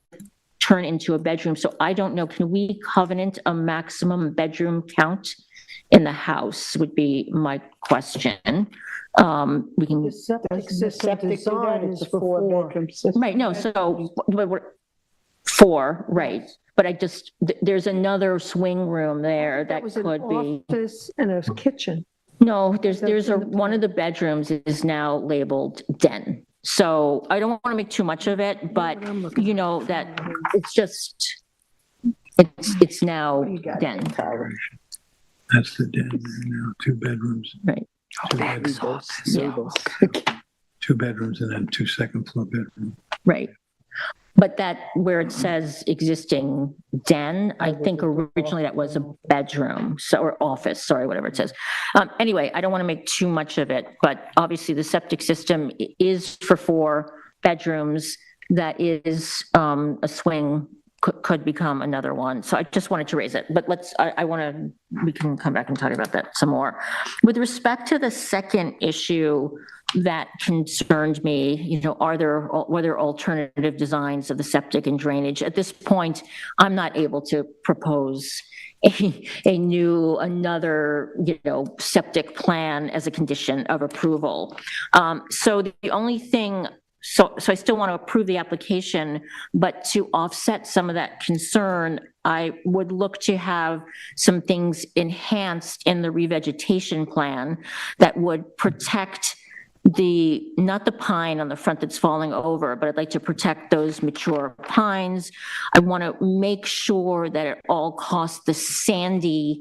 S6: turn into a bedroom. So I don't know, can we covenant a maximum bedroom count in the house would be my question. We can,
S5: the septic system
S9: Septic
S5: design
S9: design
S5: is
S9: is
S5: for
S9: 4-bedroom system.
S6: right, no, so we're 4, right. But there's another swing room there that
S5: was an
S6: could be.
S5: office and a kitchen.
S6: No, one of the bedrooms is now labeled den. So I don't want to make too much of it, but you know that it's just, It's now
S9: You got it,
S6: den,
S9: Tyler.
S8: That's the den there now, 2 bedrooms,
S6: right?
S9: Yeah.
S8: 2 bedrooms and then 2 second floor bedrooms.
S6: Right. But that, where it says existing den, I think originally that was a bedroom, so, or office, sorry, whatever it says. Anyway, I don't want to make too much of it, but obviously the septic system is for 4 bedrooms. That is a swing, could become another one. So I just wanted to raise it, but we can come back and talk about that some more. With respect to the second issue that concerned me, were there alternative designs of the septic and drainage? At this point, I'm not able to propose another septic plan as a condition of approval. So the only thing, so I still want to approve the application, but to offset some of that concern, I would look to have some things enhanced in the revegetation plan that would protect not the pine on the front that's falling over, but I'd like to protect those mature pines. I want to make sure that at all costs the sandy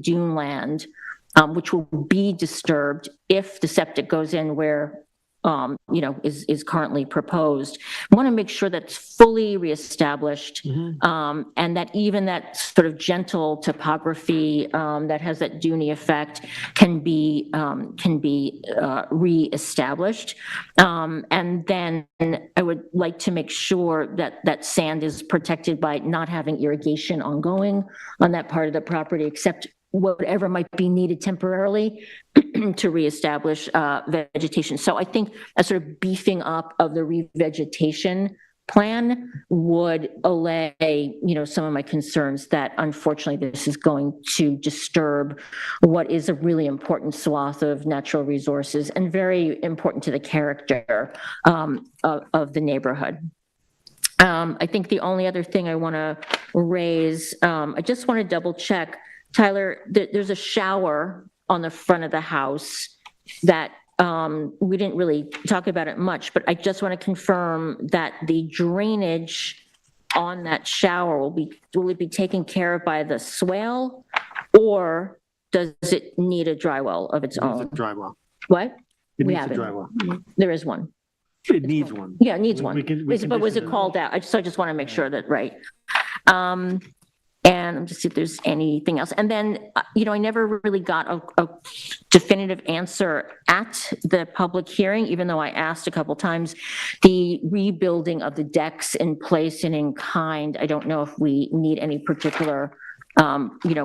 S6: dune land, which will be disturbed if the septic goes in where is currently proposed. I want to make sure that's fully reestablished, and that even that sort of gentle topography that has that duney effect can be reestablished. And then I would like to make sure that that sand is protected by not having irrigation ongoing on that part of the property, except whatever might be needed temporarily to reestablish vegetation. So I think a sort of beefing up of the revegetation plan would allay, some of my concerns that unfortunately this is going to disturb what is a really important swath of natural resources and very important to the character of the neighborhood. I think the only other thing I want to raise, I just want to double check, Tyler, there's a shower on the front of the house that we didn't really talk about it much, but I just want to confirm that the drainage on that shower will it be taken care of by the swale, or does it need a dry well of its own?
S2: It's a dry well.
S6: What?
S2: It
S6: We
S2: needs
S6: have
S2: a
S6: it.
S2: dry well.
S6: There is one.
S2: It needs one.
S6: Yeah, it needs
S2: We
S6: one.
S2: can
S6: But was it
S2: condition it.
S6: called out? I just want to make sure that, right. And I'm just see if there's anything else. And then, I never really got a definitive answer at the public hearing, even though I asked a couple times. The rebuilding of the decks in place and in kind, I don't know if we need any particular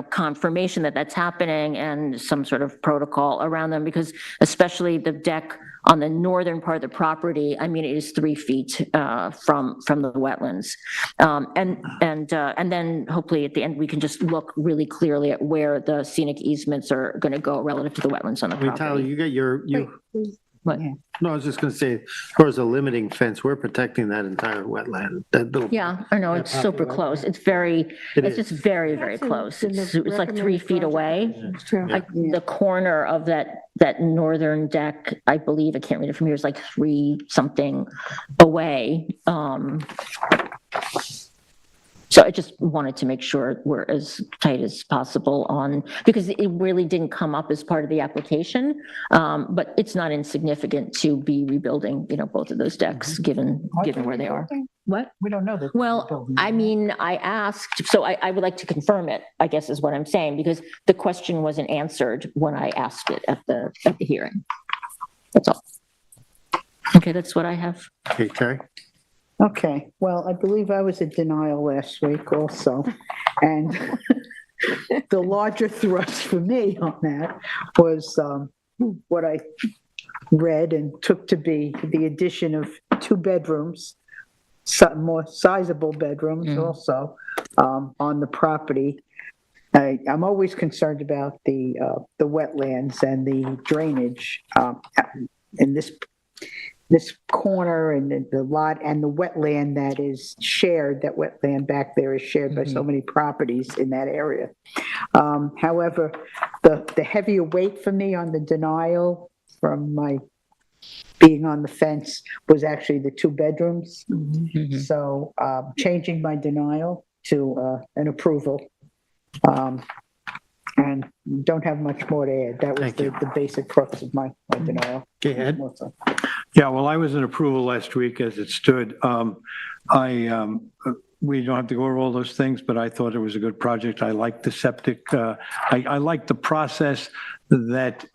S6: confirmation that that's happening and some sort of protocol around them, because especially the deck on the northern part of the property, I mean, it is 3 feet from the wetlands. And then hopefully at the end, we can just look really clearly at where the scenic easements are going to go relative to the wetlands on the
S2: I mean, Tyler,
S6: property.
S2: you got
S6: What?
S2: no, I was just gonna say, as far as a limiting fence, we're protecting that entire wetland, that little.
S6: Yeah, I know, it's super close. It's
S2: is.
S6: just very, very close. It's like 3 feet away. Like the corner of that northern deck, I believe, I can't read it from here, is like 3 something away. So I just wanted to make sure we're as tight as possible because it really didn't come up as part of the application, but it's not insignificant to be rebuilding, both of those decks, given where they are. What?
S9: We don't know that.
S6: Well, I mean, I asked, so I would like to confirm it, I guess is what I'm saying, because the question wasn't answered when I asked it at the hearing. That's all. Okay, that's what I have.
S2: Okay, Terry?
S9: Okay, well, I believe I was in denial last week also. And the larger thrust for me on that was what I read and took to be the addition of 2 bedrooms, some more sizable bedrooms also on the property. I'm always concerned about the wetlands and the drainage in this corner and the lot and the wetland that is shared, that wetland back there is shared by so many properties in that area. However, the heavier weight for me on the denial from my being on the fence was actually the 2 bedrooms. So changing my denial to an approval. And don't have much more to add. That was
S2: Thank you.
S9: the basic crux of my denial.
S2: Okay, Ed?
S8: Yeah, well, I was in approval last week as it stood. We don't have to go over all those things, but I thought it was a good project. I liked the septic. I liked the process that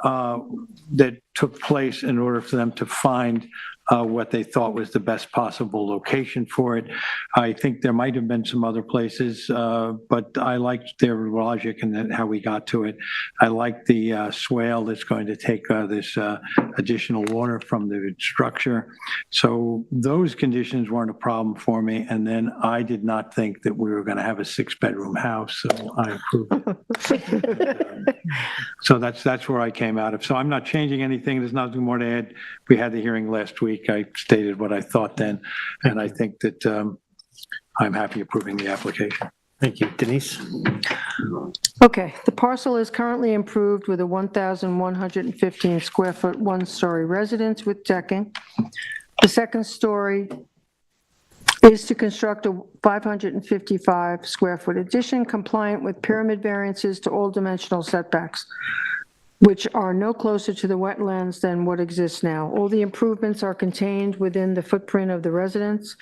S8: took place in order for them to find what they thought was the best possible location for it. I think there might have been some other places, but I liked their logic and then how we got to it. I like the swale that's going to take this additional water from the structure. So those conditions weren't a problem for me. And then I did not think that we were going to have a 6-bedroom house, so I approved it. So that's where I came out of. So I'm not changing anything. There's nothing more to add. We had the hearing last week. I stated what I thought then, and I think that I'm happy approving the application.
S2: Thank you. Denise?
S5: Okay, the parcel is currently improved with a 1,115 square foot, one-story residence with decking. The second story is to construct a 555 square foot addition compliant with pyramid variances to all dimensional setbacks, which are no closer to the wetlands than what exists now. All the improvements are contained within the footprint of the residence.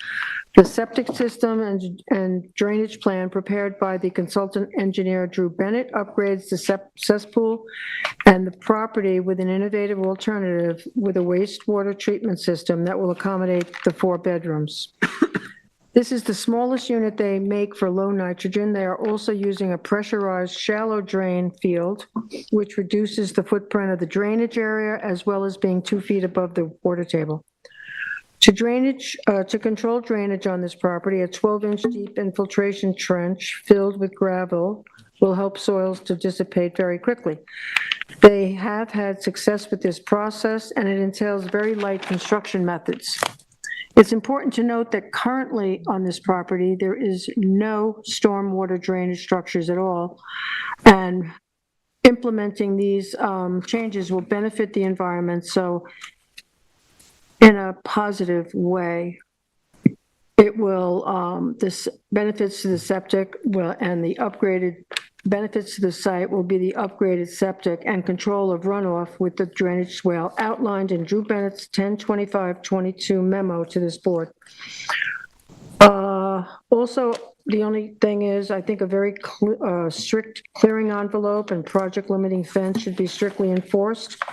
S5: The septic system and drainage plan prepared by the consultant engineer Drew Bennett upgrades the cesspool and the property with an innovative alternative with a wastewater treatment system that will accommodate the 4 bedrooms. This is the smallest unit they make for low nitrogen. They are also using a pressurized shallow drain field, which reduces the footprint of the drainage area as well as being 2 feet above the water table. To control drainage on this property, a 12-inch deep infiltration trench filled with gravel will help soils to dissipate very quickly. They have had success with this process, and it entails very light construction methods. It's important to note that currently on this property, there is no stormwater drainage structures at all, and implementing these changes will benefit the environment, so in a positive way. It will, this benefits to the septic will, and the upgraded benefits to the site will be the upgraded septic and control of runoff with the drainage swale outlined in Drew Bennett's 10/25/22 memo to this board. Also, the only thing is, I think a very strict clearing envelope and project limiting fence should be strictly enforced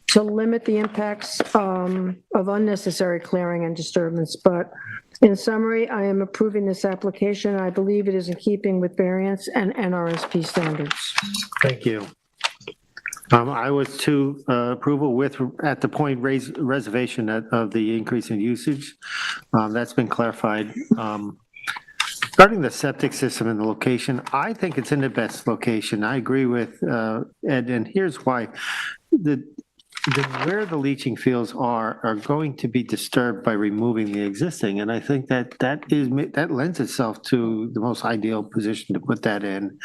S5: to limit the impacts of unnecessary clearing and disturbance. But in summary, I am approving this application. I believe it is in keeping with variance and NRSP standards.
S2: Thank you. I was to approval with, at the point, reservation of the increase in usage. That's been clarified. Regarding the septic system and the location, I think it's in the best location. I agree with Ed, and here's why. Where the leaching fields are going to be disturbed by removing the existing, and I think that lends itself to the most ideal position to put that in.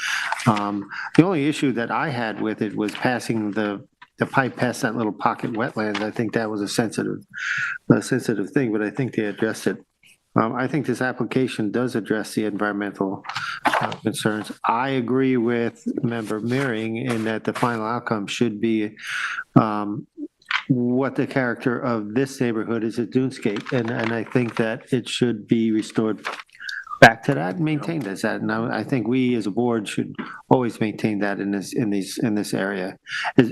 S2: The only issue that I had with it was passing the pipe past that little pocket wetland. I think that was a sensitive thing, but I think they addressed it. I think this application does address the environmental concerns. I agree with Member Mearing in that the final outcome should be what the character of this neighborhood is at Dunescape, and I think that it should be restored back to that and maintained as that. And I think we as a board should always maintain that in this area.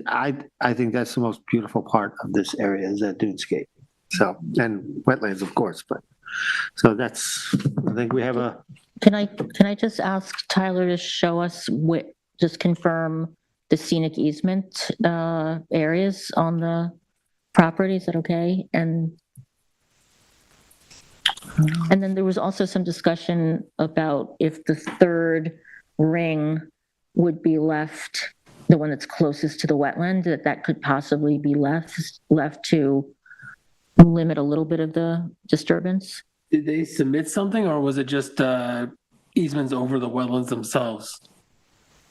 S2: I think that's the most beautiful part of this area is that Dunescape. So, and wetlands, of course, but. So that's, I think we have a.
S6: Can I just ask Tyler to show us just confirm the scenic easement areas on the property? Is that okay? And then there was also some discussion about if the third ring would be left, the one that's closest to the wetland, that could possibly be left to limit a little bit of the disturbance.
S10: Did they submit something or was it just easements over the wetlands themselves?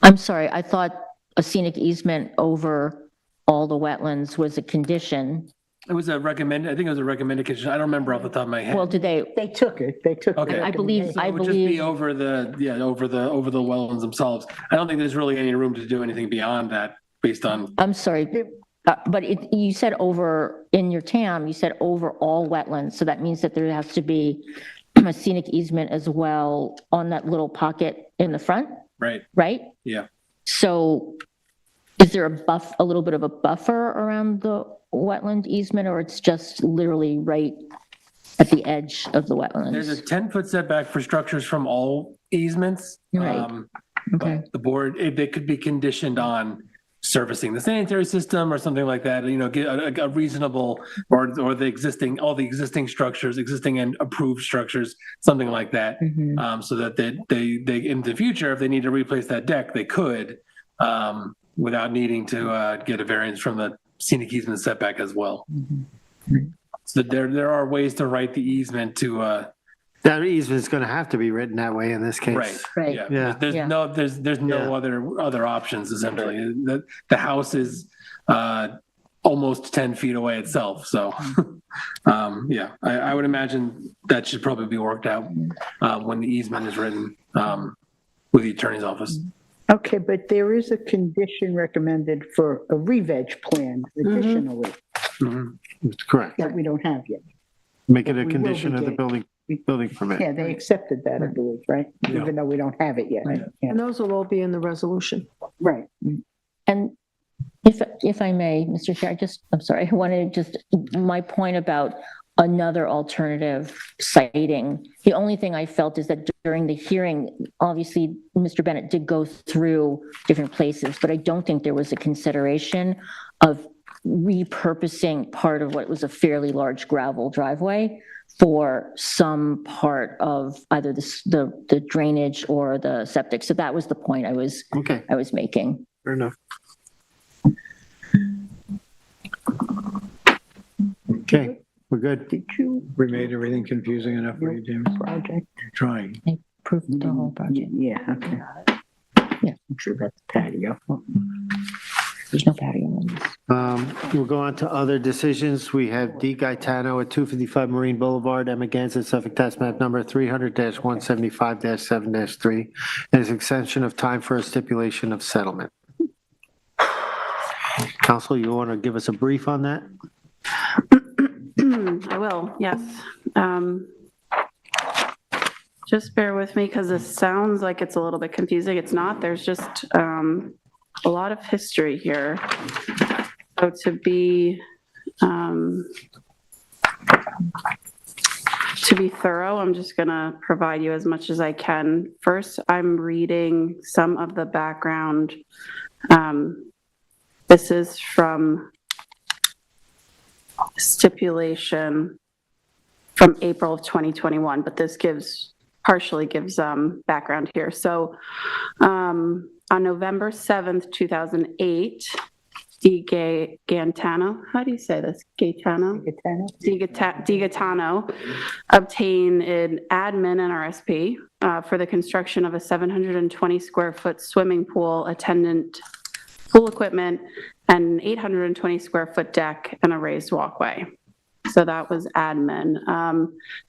S6: I'm sorry, I thought a scenic easement over all the wetlands was a condition
S10: It was a recommended, I think it was a recommended condition. I don't remember off the top of my head.
S6: Well, did they,
S9: They took it, they took. the
S10: Okay.
S6: I believe,
S9: recommendation.
S6: I
S10: It would just be
S6: believe,
S10: over the wetlands themselves. I don't think there's really any room to do anything beyond that based on,
S6: I'm sorry, but you said over, in your TAM, you said over all wetlands, so that means that there has to be a scenic easement as well on that little pocket in the front,
S10: right?
S6: right?
S10: Yeah.
S6: So is there a little bit of a buffer around the wetland easement, or it's just literally right at the edge of the
S10: There's a
S6: wetlands?
S10: 10-foot setback for structures from all easements.
S6: Right. Okay.
S10: But the board, they could be conditioned on servicing the sanitary system or something like that, get a reasonable, or the existing, all the existing structures, existing and approved structures, something like that. So that they, in the future, if they need to replace that deck, they could, without needing to get a variance from the scenic easement setback as well. So there are ways to write the easement to,
S2: That easement is going to have to be written that way in this case.
S10: right.
S6: Right.
S10: Yeah.
S2: Yeah.
S10: There's
S6: Yeah.
S10: no, there's no
S2: Yeah.
S10: other options essentially. The house is, almost 10 feet away itself. So, yeah, I would imagine that should probably be worked out, when the easement is written, with the attorney's office.
S9: Okay, but there is a condition recommended for a re-veg plan additionally
S10: Mhm.
S2: That's correct.
S9: that we don't have yet.
S2: Make it a
S9: We will
S2: condition of the
S9: begin.
S2: building permit.
S9: Yeah, they accepted that, I believe, right?
S8: Yeah.
S9: Even though we don't have it yet. Yeah.
S5: And those will all be in the resolution.
S9: Right.
S6: And if I may, Mr. Chair, I'm sorry, I wanted to my point about another alternative siting. The only thing I felt is that during the hearing, obviously, Mr. Bennett did go through different places, but I don't think there was a consideration of repurposing part of what was a fairly large gravel driveway for some part of either the drainage or the septic. So that was the point I was making.
S2: Fair enough. Okay, we're good.
S9: Did you
S8: We made everything confusing enough for you, James?
S9: project?
S8: You're trying.
S6: Approved the whole project.
S9: Yeah, okay.
S6: Yeah.
S9: I'm sure that's patio.
S6: There's no patio on this.
S2: We'll go on to other decisions. We have D. Gaetano at 255 Marine Boulevard, Amagansett, Suffolk Tax Map Number 300-175-7-3, and his extension of time for a stipulation of settlement. Counsel, you want to give us a brief on that?
S3: I will, yes. Just bear with me because this sounds like it's a little bit confusing. It's not. There's just a lot of history here. So to be thorough, I'm just going to provide you as much as I can. First, I'm reading some of the background. This is from stipulation from April of 2021, but this partially gives background here. So on November 7th, 2008, D. Gaetano, how do you say this? Gaetano? D. Gaetano obtained an admin NRSP for the construction of a 720 square foot swimming pool, attendant pool equipment, and an 820 square foot deck and a raised walkway. So that was admin.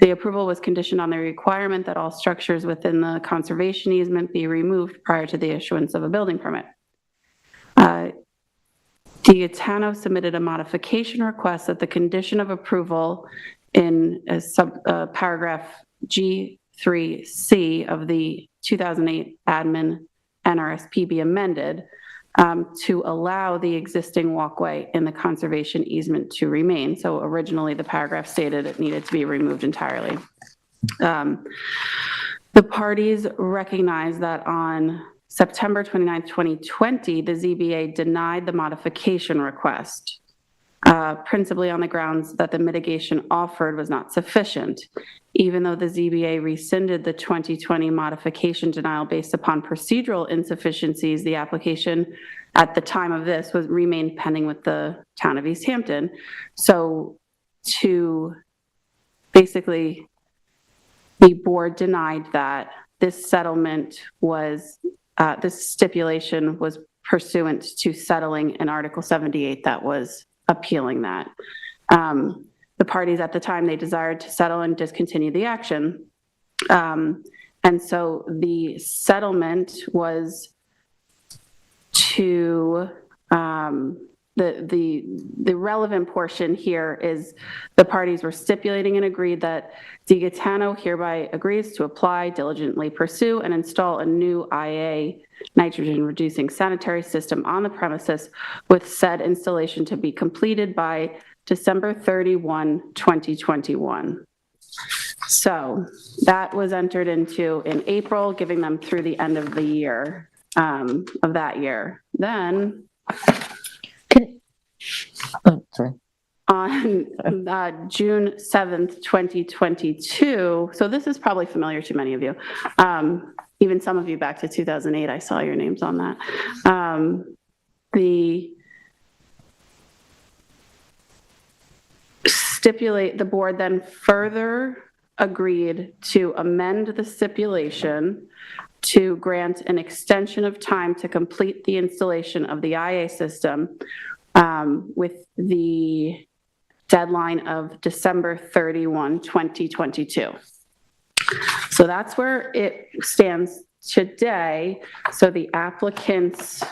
S3: The approval was conditioned on the requirement that all structures within the conservation easement be removed prior to the issuance of a building permit. Gaetano submitted a modification request that the condition of approval in paragraph G3C of the 2008 admin NRSP be amended to allow the existing walkway in the conservation easement to remain. So originally the paragraph stated it needed to be removed entirely. The parties recognized that on September 29, 2020, the ZBA denied the modification request, principally on the grounds that the mitigation offered was not sufficient. Even though the ZBA rescinded the 2020 modification denial based upon procedural insufficiencies, the application at the time of this remained pending with the town of East Hampton. So basically, the board denied that this settlement was, this stipulation was pursuant to settling in Article 78 that was appealing that. The parties at the time, they desired to settle and discontinue the action. And so the settlement was to, the relevant portion here is the parties were stipulating and agreed that DiGaetano hereby agrees to apply, diligently pursue, and install a new IA nitrogen-reducing sanitary system on the premises, with said installation to be completed by December 31, 2021. So that was entered into in April, giving them through the end of the year, of that year. Then
S6: Sorry.
S3: on June 7th, 2022, so this is probably familiar to many of you, even some of you back to 2008, I saw your names on that. The board then further agreed to amend the stipulation to grant an extension of time to complete the installation of the IA system, with the deadline of December 31, 2022. So that's where it stands today. So the applicant's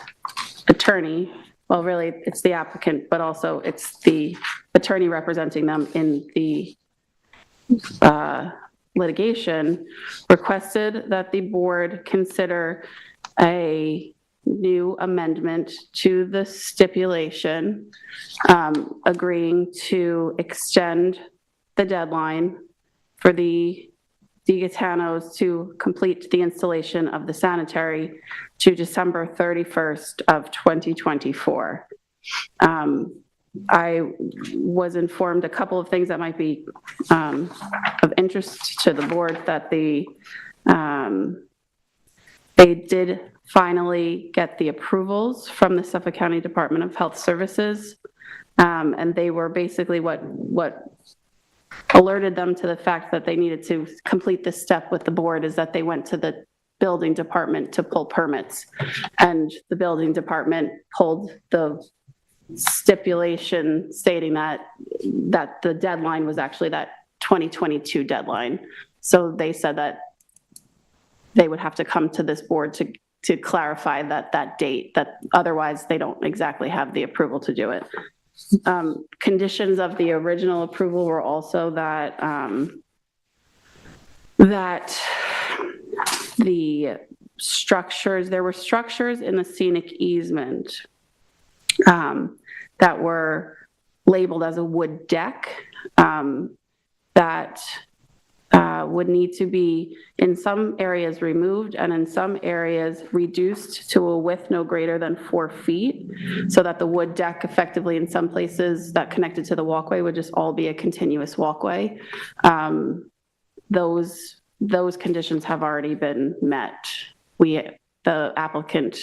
S3: attorney, well, really, it's the applicant, but also it's the attorney representing them in the litigation, requested that the board consider a new amendment to the stipulation, agreeing to extend the deadline for the DiGaetanos to complete the installation of the sanitary to December 31st of 2024. I was informed a couple of things that might be of interest to the board, that they did finally get the approvals from the Suffolk County Department of Health Services, and they were basically what alerted them to the fact that they needed to complete this step with the board is that they went to the building department to pull permits, and the building department pulled the stipulation stating that the deadline was actually that 2022 deadline. So they said that they would have to come to this board to clarify that date, that otherwise they don't exactly have the approval to do it. Conditions of the original approval were also that the structures, there were structures in the scenic easement that were labeled as a wood deck that would need to be in some areas removed and in some areas reduced to a width no greater than 4 feet, so that the wood deck effectively in some places that connected to the walkway would just all be a continuous walkway. Those conditions have already been met. The applicant,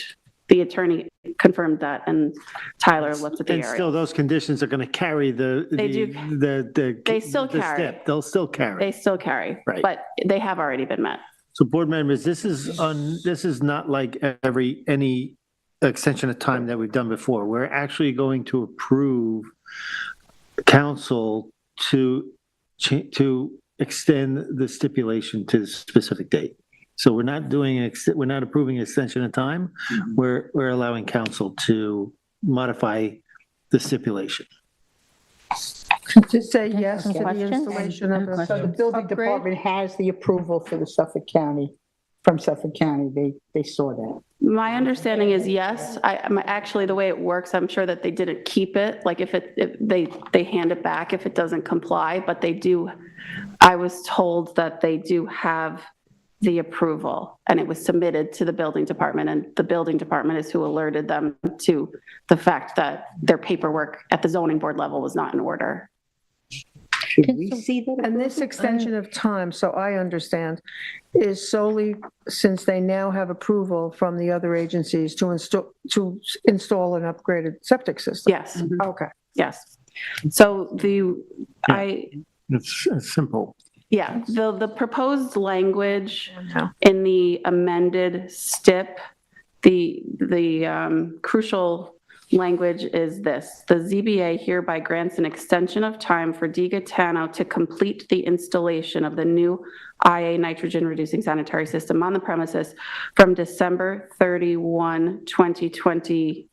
S3: the attorney confirmed that, and Tyler looked at the area.
S2: And still, those conditions are going to carry
S3: They still carry.
S2: step. They'll still carry.
S3: They still carry,
S2: Right.
S3: but they have already been met.
S2: So board members, this is not like any extension of time that we've done before. We're actually going to approve council to extend the stipulation to the specific date. So we're not approving an extension of time. We're allowing council to modify the stipulation.
S5: To say yes to the
S6: Question?
S5: installation of the.
S9: So the building
S5: upgrade?
S9: department has the approval for the Suffolk County, from Suffolk County, they saw that.
S3: My understanding is yes. Actually, the way it works, I'm sure that they didn't keep it, like if they hand it back if it doesn't comply, but they do, I was told that they do have the approval, and it was submitted to the building department, and the building department is who alerted them to the fact that their paperwork at the zoning board level was not in order.
S9: Should we see that?
S5: And this extension of time, so I understand, is solely since they now have approval from the other agencies to install an upgraded septic system?
S3: Yes,
S5: Okay.
S3: yes. So
S2: It's simple.
S3: yeah, the proposed language
S5: Yeah.
S3: in the amended STIP, the crucial language is this: the ZBA hereby grants an extension of time for Di Gaetano to complete the installation of the new IA nitrogen-reducing sanitary system on the premises from December 31, 2022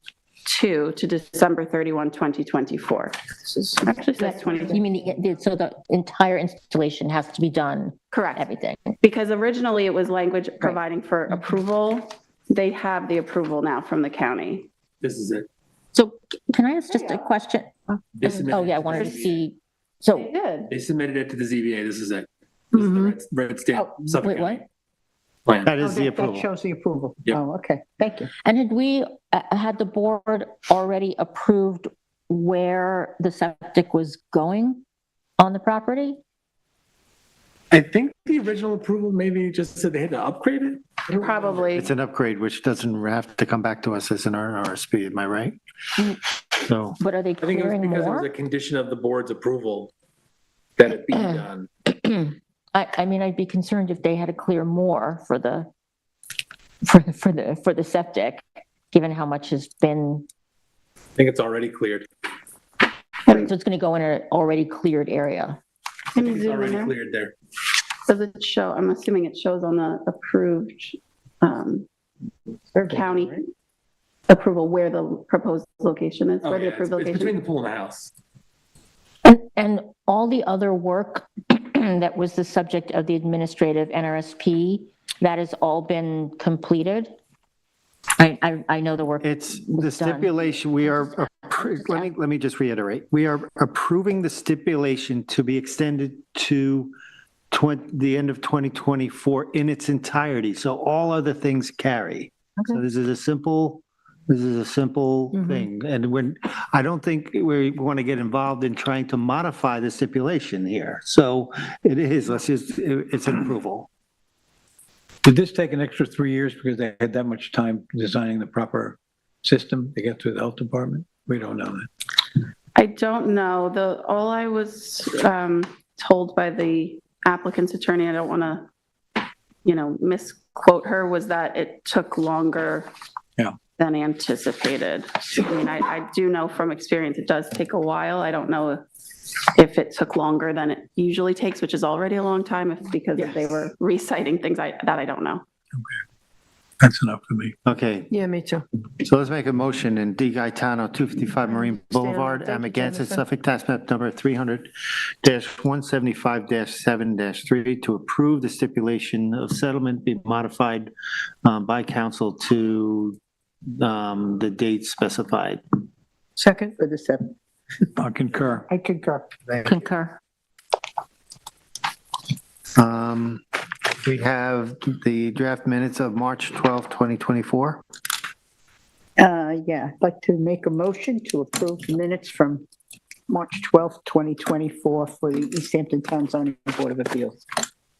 S3: to December 31, 2024. Actually says 20.
S6: You mean, so the entire installation has to be done?
S3: Correct.
S6: Everything?
S3: Because originally it was language providing for approval. They have the approval now from the county.
S10: This is it.
S6: So can I ask just a question?
S10: They submitted
S6: Oh, yeah, I
S10: it to
S6: wanted
S10: the
S6: to
S10: ZBA.
S6: see, so,
S3: They did.
S10: They submitted it to the ZBA. This is it. This is the red stamp. Suffolk
S6: wait, what?
S10: County Plan.
S2: That
S9: Oh,
S2: is the
S9: that
S2: approval.
S9: shows the approval.
S10: Yep.
S9: Oh, okay, thank you.
S6: And had the board already approved where the septic was going on the property?
S10: I think the original approval maybe just said they had to upgrade it.
S3: Probably.
S2: It's an upgrade, which doesn't have to come back to us as an RSP, am I right? So,
S6: But are they
S10: I think it was
S6: clearing
S10: because it was a
S6: more?
S10: condition of the board's approval that it be done.
S6: I mean, I'd be concerned if they had to clear more for the septic, given how much has been,
S10: I think it's already cleared.
S6: so it's going to go in an already cleared area.
S10: I
S3: Can
S10: think
S3: you
S10: it's
S3: zoom in
S10: already
S3: there?
S10: cleared there.
S3: Does it show, I'm assuming it shows on the approved county approval where the proposed location is,
S10: Oh,
S3: where the
S10: yeah,
S3: approved
S10: it's between
S3: location.
S10: the pool and the house.
S6: And all the other work that was the subject of the administrative NRSP, that has all been completed? I know the work.
S2: it's the
S6: was done.
S2: stipulation, we are, let me just reiterate. We are approving the stipulation to be extended to the end of 2024 in its entirety. So all other things carry. So this is a simple thing. And I don't think we want to get involved in trying to modify the stipulation here. So it is, it's an approval.
S8: Did this take an extra 3 years because they had that much time designing the proper system to get through the health department? We don't know that.
S3: I don't know. All I was told by the applicant's attorney, I don't want to, misquote her, was that it took longer than anticipated. I mean, I do know from experience, it does take a while. I don't know if it took longer than it usually takes, which is already a long time, because if they were reciting things that I don't know.
S8: That's enough for me.
S2: Okay,
S5: Yeah, me too.
S2: so let's make a motion in Di Gaetano, 255 Marine Boulevard,
S5: Thank you,
S2: Amagansett,
S5: Jennifer.
S2: Suffolk, tax map number 300-175-7-3, to approve the stipulation of settlement be modified by council to the date specified.
S5: Second?
S9: For the seven.
S8: I concur.
S9: I concur.
S6: Concur.
S2: We have the draft minutes of March 12, 2024.
S9: Yeah, I'd like to make a motion to approve the minutes from March 12th, 2024 for the East Hampton Town Zoning Board of Appeals.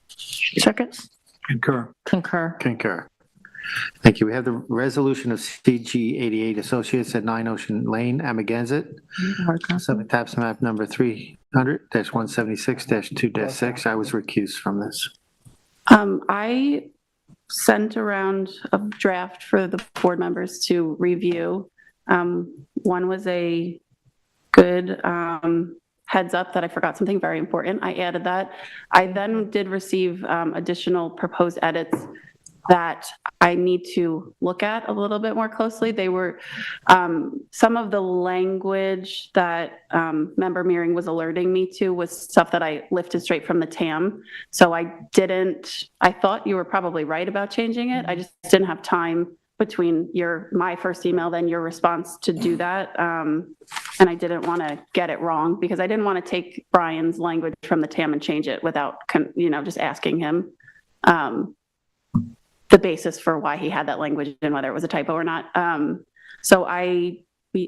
S5: Second?
S8: Concur.
S6: Concur.
S2: Concur. Thank you. We have the resolution of CG 88 Associates at 9 Ocean Lane, Amagansett, Suffolk tax map number 300-176-2-6. I was recused from this.
S3: I sent around a draft for the board members to review. One was a good heads up that I forgot something very important. I added that. I then did receive additional proposed edits that I need to look at a little bit more closely. They were, some of the language that Member Meering was alerting me to was stuff that I lifted straight from the TAM. So I thought you were probably right about changing it. I just didn't have time between my first email, then your response to do that. And I didn't want to get it wrong because I didn't want to take Brian's language from the TAM and change it without, just asking him the basis for why he had that language and whether it was a typo or not. So I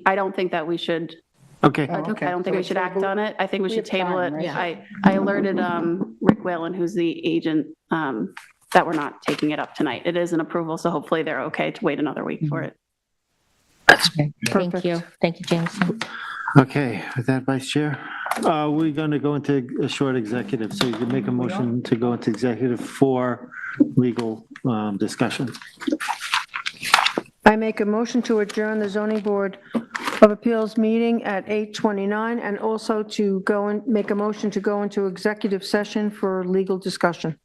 S3: don't think that we should,
S2: Okay.
S9: Oh, okay.
S3: I don't think we should act on it. I think we should
S9: have
S3: table it.
S9: time, right?
S3: I alerted Rick Whalen, who's the agent, that we're not taking it up tonight. It is an approval, so hopefully they're okay to wait another week for it.
S6: Thank you. Thank you, Jameson.
S2: Okay, with that, Vice Chair, we're going to go into a short executive, so you can make a motion to go into executive for legal discussion.
S5: I make a motion to adjourn the zoning board of Appeals meeting at 8:29, and also to go and make a motion to go into executive session for legal discussion.